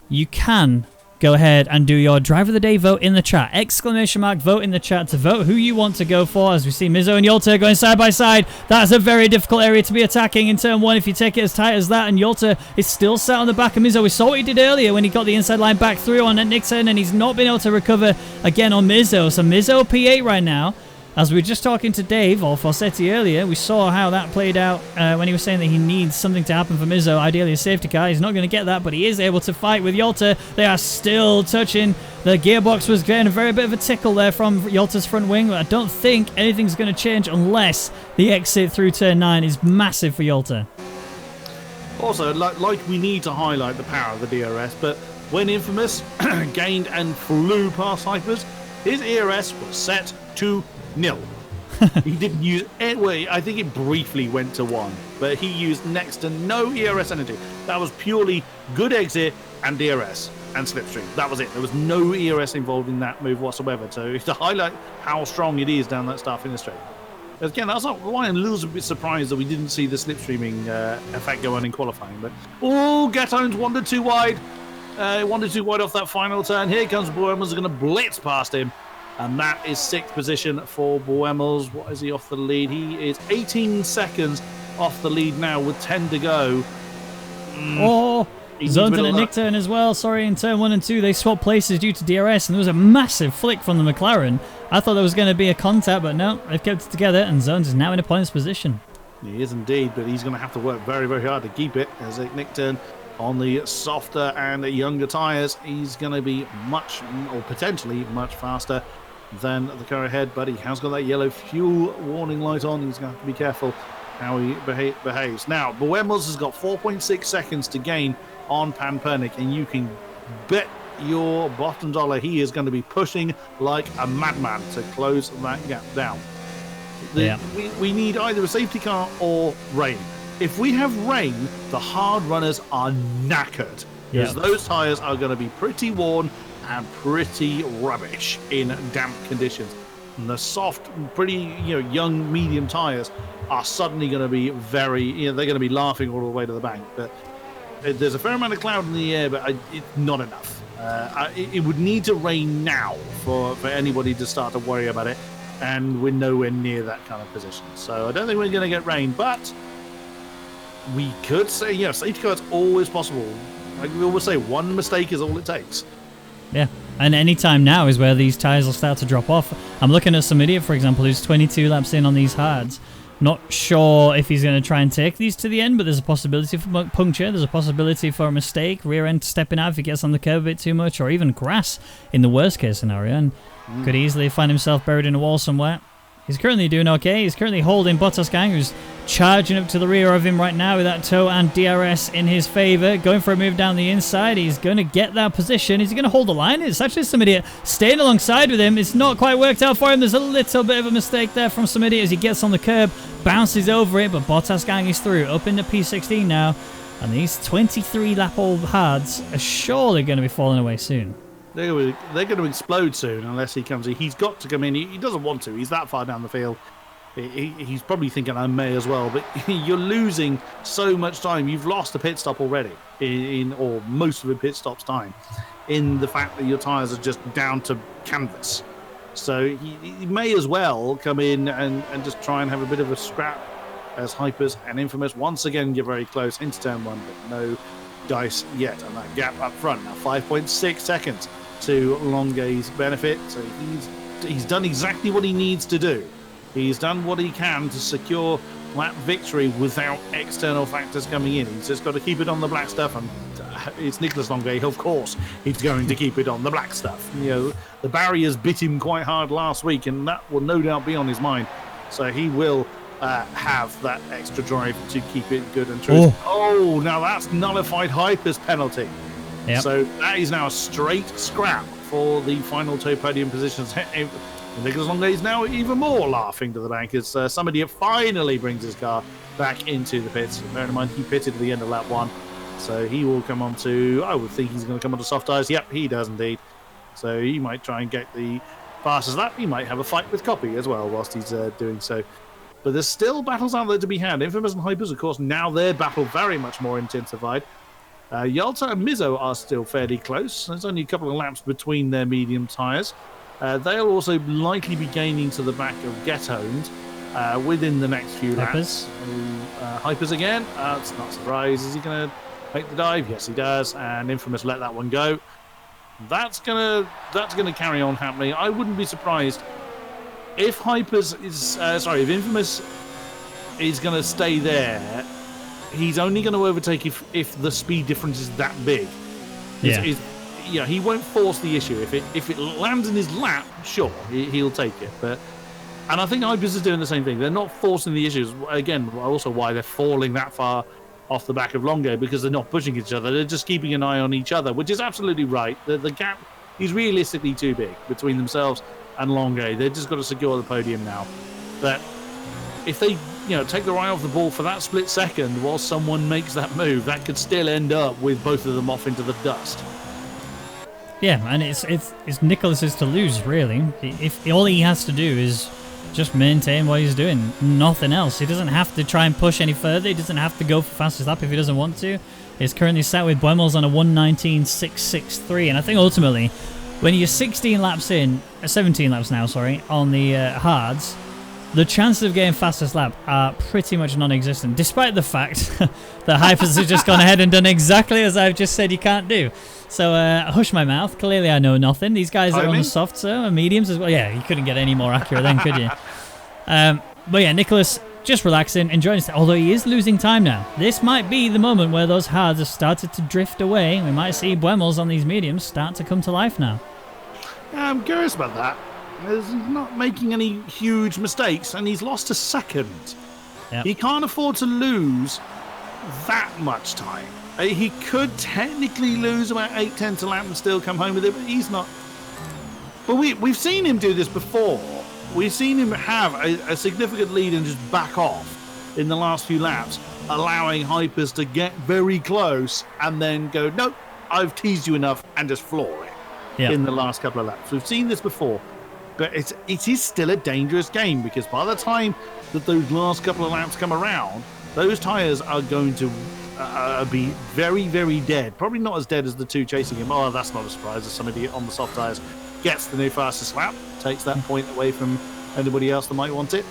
you can go ahead and do your Driver of the Day vote in the chat. Exclamation mark vote in the chat to vote who you want to go for, as we see Mizzo and Yolta going side by side. That's a very difficult area to be attacking in turn one if you take it as tight as that, and Yolta is still sat on the back of Mizzo. We saw what he did earlier when he got the inside line back through on Nixon, and he's not been able to recover again on Mizzo. So Mizzo P8 right now. As we were just talking to Dave, or Fossetti earlier, we saw how that played out when he was saying that he needs something to happen for Mizzo, ideally a safety car. He's not going to get that, but he is able to fight with Yolta. They are still touching. The gearbox was getting a very bit of a tickle there from Yolta's front wing, but I don't think anything's going to change unless the exit through turn 9 is massive for Yolta. Also, like we need to highlight the power of the DRS, but when Infamous gained and flew past Hyperz, his ERS was set to 0. He didn't use any. I think it briefly went to 1, but he used next to no ERS energy. That was purely good exit and DRS and slipstream. That was it. There was no ERS involved in that move whatsoever. So to highlight how strong it is down that start finish straight. Again, that's why I'm a little bit surprised that we didn't see the slipstreaming effect go on in qualifying. But Gatone's wandered too wide. Wandered too wide off that final turn. Here comes Boemel's going to blitz past him. And that is 6th position for Boemel's. What is he off the lead? He is 18 seconds off the lead now with 10 to go. Zones and a Nick turn as well. Sorry, in turn 1 and 2, they swapped places due to DRS, and there was a massive flick from the McLaren. I thought there was going to be a contact, but no, they've kept it together, and Zones is now in a points position. He is indeed, but he's going to have to work very, very hard to keep it. As a Nick turn on the softer and younger tyres, he's going to be much, or potentially much faster than the car ahead, but he has got that yellow fuel warning light on. He's going to have to be careful how he behaves. Now, Boemel's has got 4.6 seconds to gain on Panpernik, and you can bet your bottom dollar he is going to be pushing like a madman to close that gap down. We need either a safety car or rain. If we have rain, the hard runners are knackered, because those tyres are going to be pretty worn and pretty rubbish in damp conditions. And the soft, pretty young medium tyres are suddenly going to be very, they're going to be laughing all the way to the bank. But there's a fair amount of cloud in the air, but it's not enough. It would need to rain now for anybody to start to worry about it, and we're nowhere near that kind of position. So I don't think we're going to get rain, but we could say, safety car is always possible. Like we always say, one mistake is all it takes. Yeah, and any time now is where these tyres will start to drop off. I'm looking at some idiot, for example, who's 22 laps in on these hards. Not sure if he's going to try and take these to the end, but there's a possibility for puncture. There's a possibility for a mistake, rear end stepping out if he gets on the curb a bit too much, or even grass in the worst case scenario, and could easily find himself buried in a wall somewhere. He's currently doing okay. He's currently holding Bottas Gang, who's charging up to the rear of him right now with that toe and DRS in his favour. Going for a move down the inside. He's going to get that position. Is he going to hold the line? It's actually some idiot staying alongside with him. It's not quite worked out for him. There's a little bit of a mistake there from some idiot as he gets on the curb, bounces over it, but Bottas Gang is through. Up into P16 now. And these 23-lap-old hards are surely going to be falling away soon. They're going to explode soon unless he comes in. He's got to come in. He doesn't want to. He's that far down the field. He's probably thinking I may as well. But you're losing so much time. You've lost a pit stop already, or most of the pit stop's time, in the fact that your tyres are just down to canvas. So he may as well come in and just try and have a bit of a scrap as Hyperz and Infamous once again get very close into turn 1, but no dice yet. And that gap up front now 5.6 seconds to Longue's benefit. So he's done exactly what he needs to do. He's done what he can to secure lap victory without external factors coming in. He's just got to keep it on the black stuff, and it's Nicolas Longue, of course he's going to keep it on the black stuff. You know, the barriers bit him quite hard last week, and that will no doubt be on his mind. So he will have that extra drive to keep it good and true. Oh, now that's nullified Hyper's penalty. Yep. So that is now a straight scrap for the final two podium positions. Nicolas Longue is now even more laughing to the bank as somebody finally brings his car back into the pits. Bear in mind, he pitted at the end of lap 1. So he will come on to, I would think he's going to come on to soft tyres. Yep, he does indeed. So he might try and get the fastest lap. He might have a fight with Copy as well whilst he's doing so. But there's still battles out there to be had. Infamous and Hyperz, of course, now their battle very much more intensified. Yalta and Mizzo are still fairly close. There's only a couple of laps between their medium tyres. They'll also likely be gaining to the back of Get Owned within the next few laps. Hyperz again. It's not a surprise. Is he going to make the dive? Yes, he does. And Infamous let that one go. That's gonna carry on happening. I wouldn't be surprised if Hyperz is if Infamous is going to stay there. He's only going to overtake if the speed difference is that big. Yeah, he won't force the issue. If it lands in his lap, sure, he'll take it. And I think Hyperz is doing the same thing. They're not forcing the issues. Again, also why they're falling that far off the back of Longue, because they're not pushing each other. They're just keeping an eye on each other, which is absolutely right. The gap is realistically too big between themselves and Longue. They've just got to secure the podium now. But if they take their eye off the ball for that split second while someone makes that move, that could still end up with both of them off into the dust. Yeah, and it's Nicolas's to lose, really. If all he has to do is just maintain what he's doing, nothing else. He doesn't have to try and push any further. He doesn't have to go for fastest lap if he doesn't want to. He's currently sat with Buemels on a 1:19.663, and I think ultimately, when you're 17 laps now, on the hards, the chances of getting fastest lap are pretty much non-existent, despite the fact that Hyperz has just gone ahead and done exactly as I've just said you can't do. So, hush my mouth. Clearly I know nothing. These guys are on the softs and mediums as well. Yeah, you couldn't get any more accurate then, could you? But yeah, Nicolas just relaxing, enjoying it. Although he is losing time now. This might be the moment where those hards have started to drift away. We might see Buemels on these mediums start to come to life now. Yeah, I'm curious about that. He's not making any huge mistakes, and he's lost a second. Yep. He can't afford to lose that much time. He could technically lose about 8-10 to lap and still come home with it, but he's not. But we've seen him do this before. We've seen him have a significant lead and just back off in the last few laps, allowing Hyperz to get very close and then go, nope, I've teased you enough, and just floor it in the last couple of laps. We've seen this before. But it is still a dangerous game, because by the time that those last couple of laps come around, those tyres are going to be very, very dead. Probably not as dead as the two chasing him. Oh, that's not a surprise, as somebody on the soft tyres gets the new fastest lap, takes that point away from anybody else that might want it.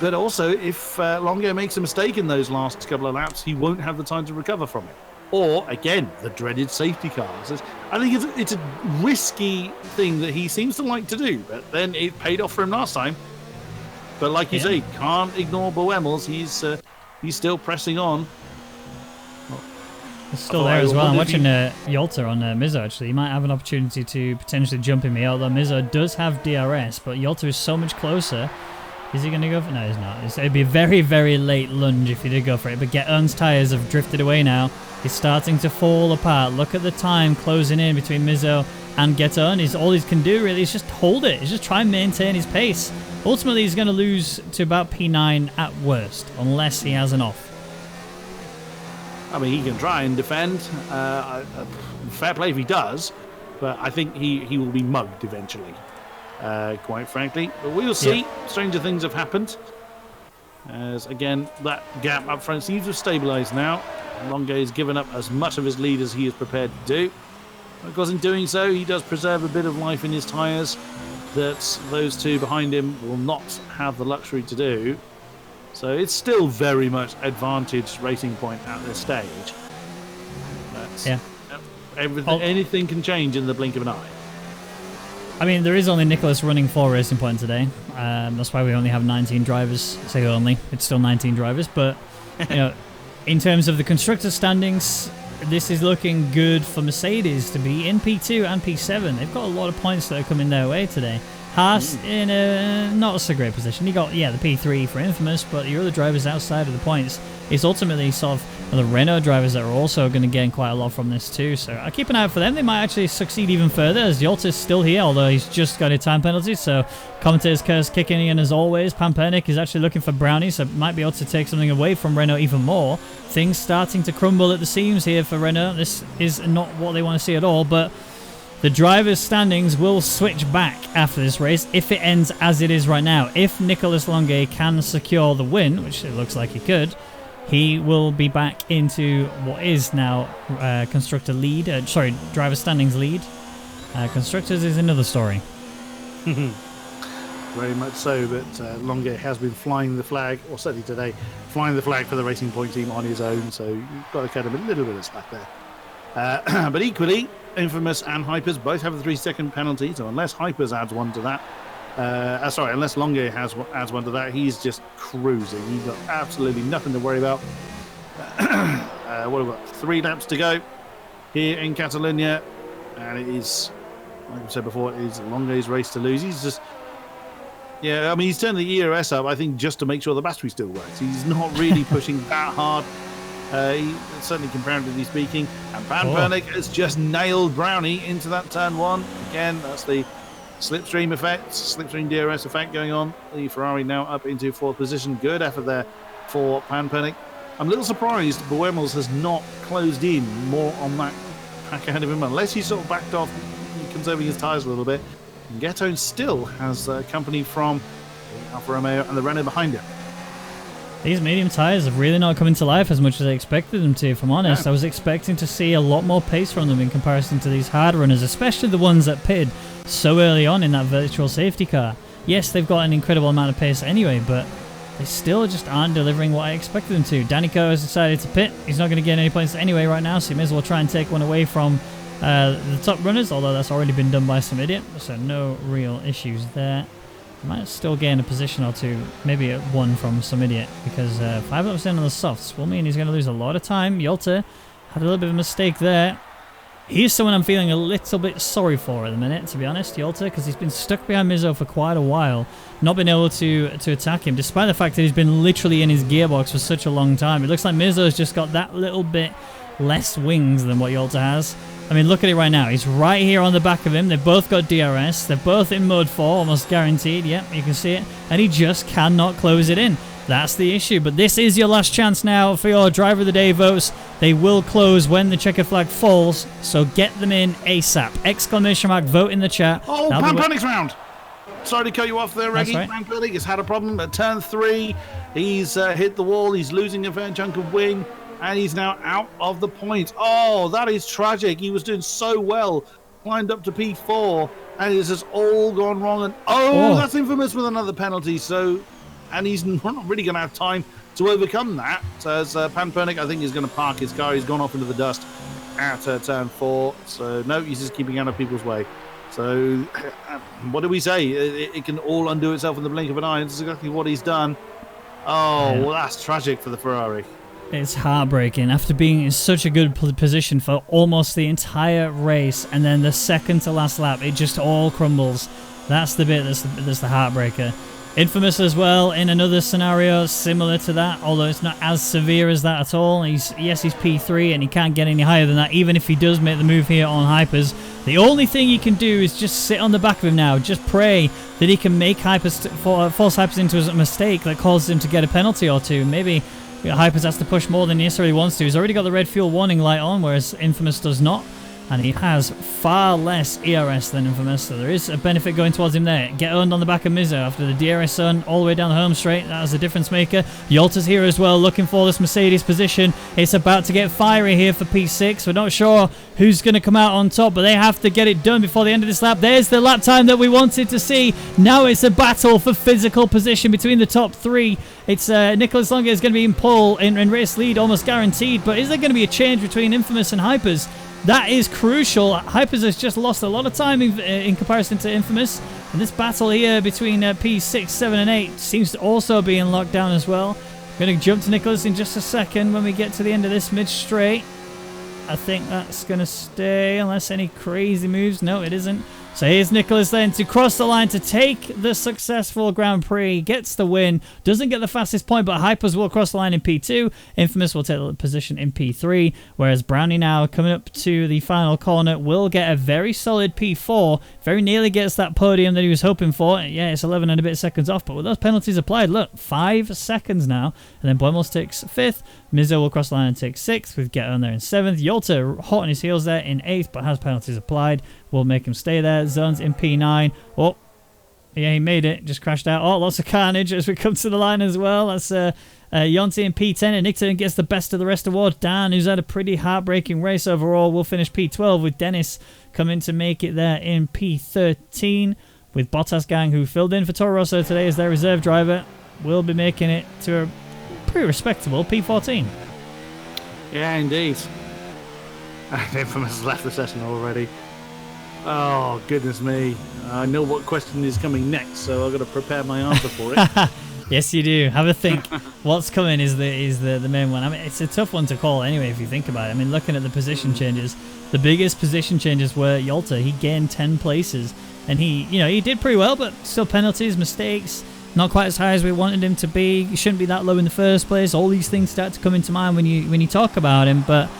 But also, if Longue makes a mistake in those last couple of laps, he won't have the time to recover from it. Or, again, the dreaded safety cars. I think it's a risky thing that he seems to like to do, but then it paid off for him last time. But like you say, can't ignore Buemels. He's still pressing on. He's still there as well. I'm watching Yalta on Mizzo, actually. He might have an opportunity to potentially jump him here, although Mizzo does have DRS, but Yalta is so much closer. Is he going to go for it? No, he's not. It'd be a very, very late lunge if he did go for it. But Get-Earn's tyres have drifted away now. He's starting to fall apart. Look at the time closing in between Mizzo and Get-Earn. All he can do really is just hold it. He's just try and maintain his pace. Ultimately, he's going to lose to about P9 at worst, unless he has an off. I mean, he can try and defend. Fair play if he does, but I think he will be mugged eventually. Quite frankly, but we'll see. Stranger things have happened, as again that gap up front seems to have stabilized now. Longue has given up as much of his lead as he is prepared to do. Of course, in doing so, he does preserve a bit of life in his tyres. that those two behind him will not have the luxury to do. So it's still very much advantage Racing Point at this stage. But Yeah. anything can change in the blink of an eye. I mean, there is only Nicolas running for Racing Point today. That's why we only have 19 drivers. I say only. It's still 19 drivers. But, you know, in terms of the constructor standings, this is looking good for Mercedes to be in P2 and P7. They've got a lot of points that are coming their way today. Haas in a not so great position. You got, the P3 for Infamous, but your other drivers outside of the points. It's ultimately sort of the Renault drivers that are also going to gain quite a lot from this too. So I keep an eye out for them. They might actually succeed even further, as Yolta's still here, although he's just got a time penalty. So commentators curse kicking in as always. Pampernick is actually looking for brownies, so might be able to take something away from Renault even more. Things starting to crumble at the seams here for Renault. This is not what they want to see at all, but the drivers' standings will switch back after this race if it ends as it is right now. If Nicolas Longuet can secure the win, which it looks like he could, he will be back into what is now constructor lead. Driver standings lead. Constructors is another story. Very much so, but Longuet has been flying the flag, or certainly today, flying the flag for the Racing Point team on his own, so you've got to cut him a little bit of slack there. But equally, Infamous and Hyperz both have the 3-second penalty, so unless Hyperz adds one to that, unless Longuet adds one to that, he's just cruising. He's got absolutely nothing to worry about. What have we got? 3 laps to go here in Catalonia, and it is, like I said before, it is Longuet's race to lose. He's just, he's turned the ERS up, I think, just to make sure the battery still works. He's not really pushing that hard. Certainly comparatively speaking, and Pampernick has just nailed Brownie into that turn 1. Again, that's the slipstream effect, slipstream DRS effect going on. The Ferrari now up into 4th position. Good effort there for Pampernick. I'm a little surprised Buemos has not closed in more on that pack ahead of him, unless he's sort of backed off, conserving his tyres a little bit. And Ghetto still has company from the Alfa Romeo and the Renault behind him. These medium tyres have really not come into life as much as I expected them to, if I'm honest. Yeah. I was expecting to see a lot more pace from them in comparison to these hard runners, especially the ones that pitted so early on in that virtual safety car. Yes, they've got an incredible amount of pace anyway, but they still just aren't delivering what I expected them to. Danico has decided to pit. He's not going to get any points anyway right now, so he may as well try and take one away from the top runners, although that's already been done by some idiot, so no real issues there. Might still gain a position or two, maybe one from some idiot, because 5 laps in on the softs will mean he's going to lose a lot of time. Yolta had a little bit of a mistake there. He's someone I'm feeling a little bit sorry for at the minute, to be honest, Yolta, because he's been stuck behind Mizzo for quite a while, not been able to attack him, despite the fact that he's been literally in his gearbox for such a long time. It looks like Mizzo's just got that little bit less wings than what Yolta has. I mean, look at it right now. He's right here on the back of him. They've both got DRS. They're both in mode 4, almost guaranteed. Yep, you can see it. And he just cannot close it in. That's the issue. But this is your last chance now for your Driver of the Day votes. They will close when the checkered flag falls, so get them in ASAP. Exclamation mark, vote in the chat. Oh, Pampernick's round. Sorry to cut you off there, Reggie. Right. Pampernick has had a problem at turn 3. He's hit the wall. He's losing a fair chunk of wing. And he's now out of the points. Oh, that is tragic. He was doing so well. Climbed up to P4. And it's just all gone wrong. And that's Infamous with another penalty. So, and he's not really going to have time to overcome that. So as Pampernick, I think, is going to park his car. He's gone off into the dust at turn 4. So, no, he's just keeping out of people's way. So, what do we say? It can all undo itself in the blink of an eye. That's exactly what he's done. Oh, well, that's tragic for the Ferrari. It's heartbreaking after being in such a good position for almost the entire race, and then the second to last lap, it just all crumbles. That's the bit that's the heartbreaker. Infamous as well in another scenario similar to that, although it's not as severe as that at all. He's P3 and he can't get any higher than that, even if he does make the move here on Hyperz. The only thing he can do is just sit on the back of him now, just pray that he can make force Hyperz into a mistake that causes him to get a penalty or two. Maybe Hyperz has to push more than he necessarily wants to. He's already got the red fuel warning light on, whereas Infamous does not. and he has far less ERS than Infamous, so there is a benefit going towards him there. Get owned on the back of Mizzo after the DRS on all the way down the home straight. That was a difference maker. Yolta's here as well, looking for this Mercedes position. It's about to get fiery here for P6. We're not sure who's going to come out on top, but they have to get it done before the end of this lap. There's the lap time that we wanted to see. Now it's a battle for physical position between the top three. It's Nicolas Longe is going to be in pole, in race lead, almost guaranteed. But is there going to be a change between Infamous and Hyperz? That is crucial. Hyperz has just lost a lot of time in comparison to Infamous. And this battle here between P6, 7 and 8 seems to also be in lockdown as well. I'm going to jump to Nicolas in just a second when we get to the end of this mid-straight. I think that's going to stay unless any crazy moves. No, it isn't. So here's Nicolas then to cross the line to take the successful Grand Prix. Gets the win. Doesn't get the fastest point, but Hyperz will cross the line in P2. Infamous will take the position in P3. Whereas Brownie now coming up to the final corner will get a very solid P4. Very nearly gets that podium that he was hoping for. Yeah, it's 11 and a bit seconds off, but with those penalties applied, look, 5 seconds now. And then Buemos takes 5th. Mizzo will cross the line and take 6th with Get on there in 7th. Yolta hot on his heels there in 8th, but has penalties applied. Will make him stay there. Zones in P9. Oh, yeah, he made it. Just crashed out. Oh, lots of carnage as we come to the line as well. That's Yonti in P10, and Nicolas gets the best of the rest award. Dan, who's had a pretty heartbreaking race overall, will finish P12 with Dennis coming to make it there in P13. With Bottas gang, who filled in for Toro Rosso today as their reserve driver, will be making it to a pretty respectable P14. Yeah, indeed. Infamous has left the session already. Oh, goodness me. I know what question is coming next, so I've got to prepare my answer for it. Yes, you do. Have a think. What's coming is the main one. I mean, it's a tough one to call anyway if you think about it. I mean, looking at the position changes, the biggest position changes were Yolta. He gained 10 places, and he did pretty well, but still penalties, mistakes, not quite as high as we wanted him to be. He shouldn't be that low in the first place. All these things start to come into mind when you talk about him, but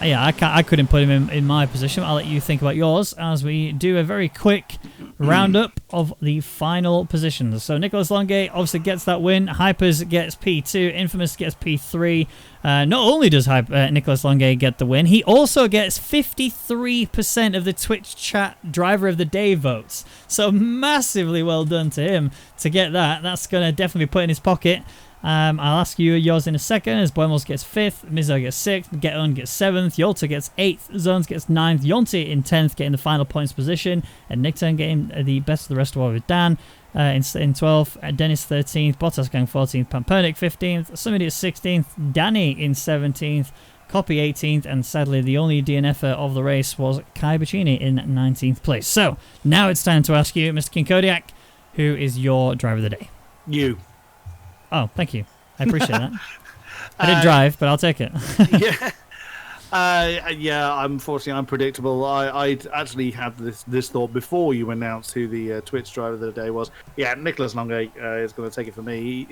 yeah, I couldn't put him in my position. I'll let you think about yours as we do a very quick roundup of the final positions. So Nicolas Longe obviously gets that win. Hyperz gets P2. Infamous gets P3. Not only does Nicolas Longe get the win, he also gets 53% of the Twitch chat driver of the day votes. So massively well done to him to get that. That's going to definitely be put in his pocket. I'll ask you yours in a second, as Buemos gets 5th, Mizzo gets 6th, Get On gets 7th, Yolta gets 8th, Zones gets 9th, Yonti in 10th, getting the final points position, and Nickton getting the best of the rest of all with Dan in 12th, Dennis 13th, Bottas gang 14th, Pampernick 15th, Summity 16th, Danny in 17th, Copy 18th, and sadly the only DNFer of the race was Kai Bacchini in 19th place. So, now it's time to ask you, Mr. King Kodiak, who is your driver of the day? You. Oh, thank you. I appreciate that. I didn't drive, but I'll take it. Yeah, unfortunately, I'm predictable. I actually had this thought before you announced who the Twitch driver of the day was. Yeah, Nicolas Longe is going to take it for me.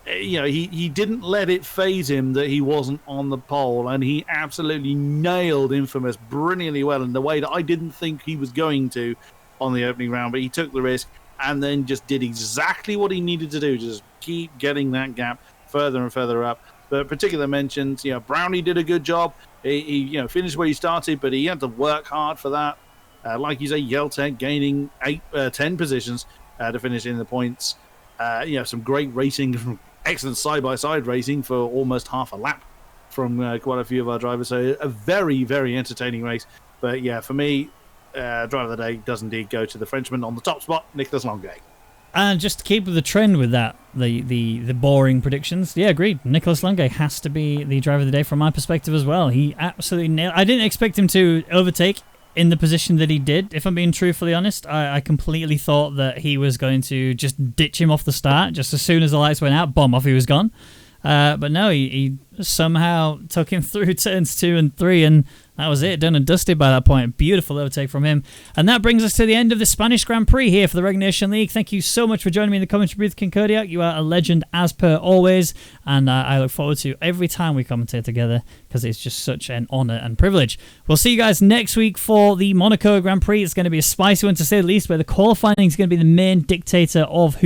He didn't let it phase him that he wasn't on the pole, and he absolutely nailed Infamous brilliantly well in the way that I didn't think he was going to on the opening round, but he took the risk and then just did exactly what he needed to do, just keep getting that gap further and further up. But particular mentions, Brownie did a good job. He finished where he started, but he had to work hard for that. Like you say, Yeltek gaining 10 positions to finish in the points. Some great racing, excellent side-by-side racing for almost half a lap from quite a few of our drivers. So a very, very entertaining race. But yeah, for me, driver of the day does indeed go to the Frenchman on the top spot, Nicolas Longe. And just to keep the trend with that, the boring predictions, yeah, agreed. Nicolas Longe has to be the driver of the day from my perspective as well. He absolutely nailed. I didn't expect him to overtake in the position that he did, if I'm being truthfully honest. I completely thought that he was going to just ditch him off the start. Just as soon as the lights went out, boom, off he was gone. But no, he somehow took him through turns 2 and 3, and that was it, done and dusted by that point. Beautiful overtake from him. And that brings us to the end of the Spanish Grand Prix here for the Rwagnation League. Thank you so much for joining me in the commentary booth, King Kodiak. You are a legend as per always, and I look forward to every time we commentate together because it's just such an honour and privilege. We'll see you guys next week for the Monaco Grand Prix. It's going to be a spicy one to say the least, where the qualifying is going to be the main dictator of who's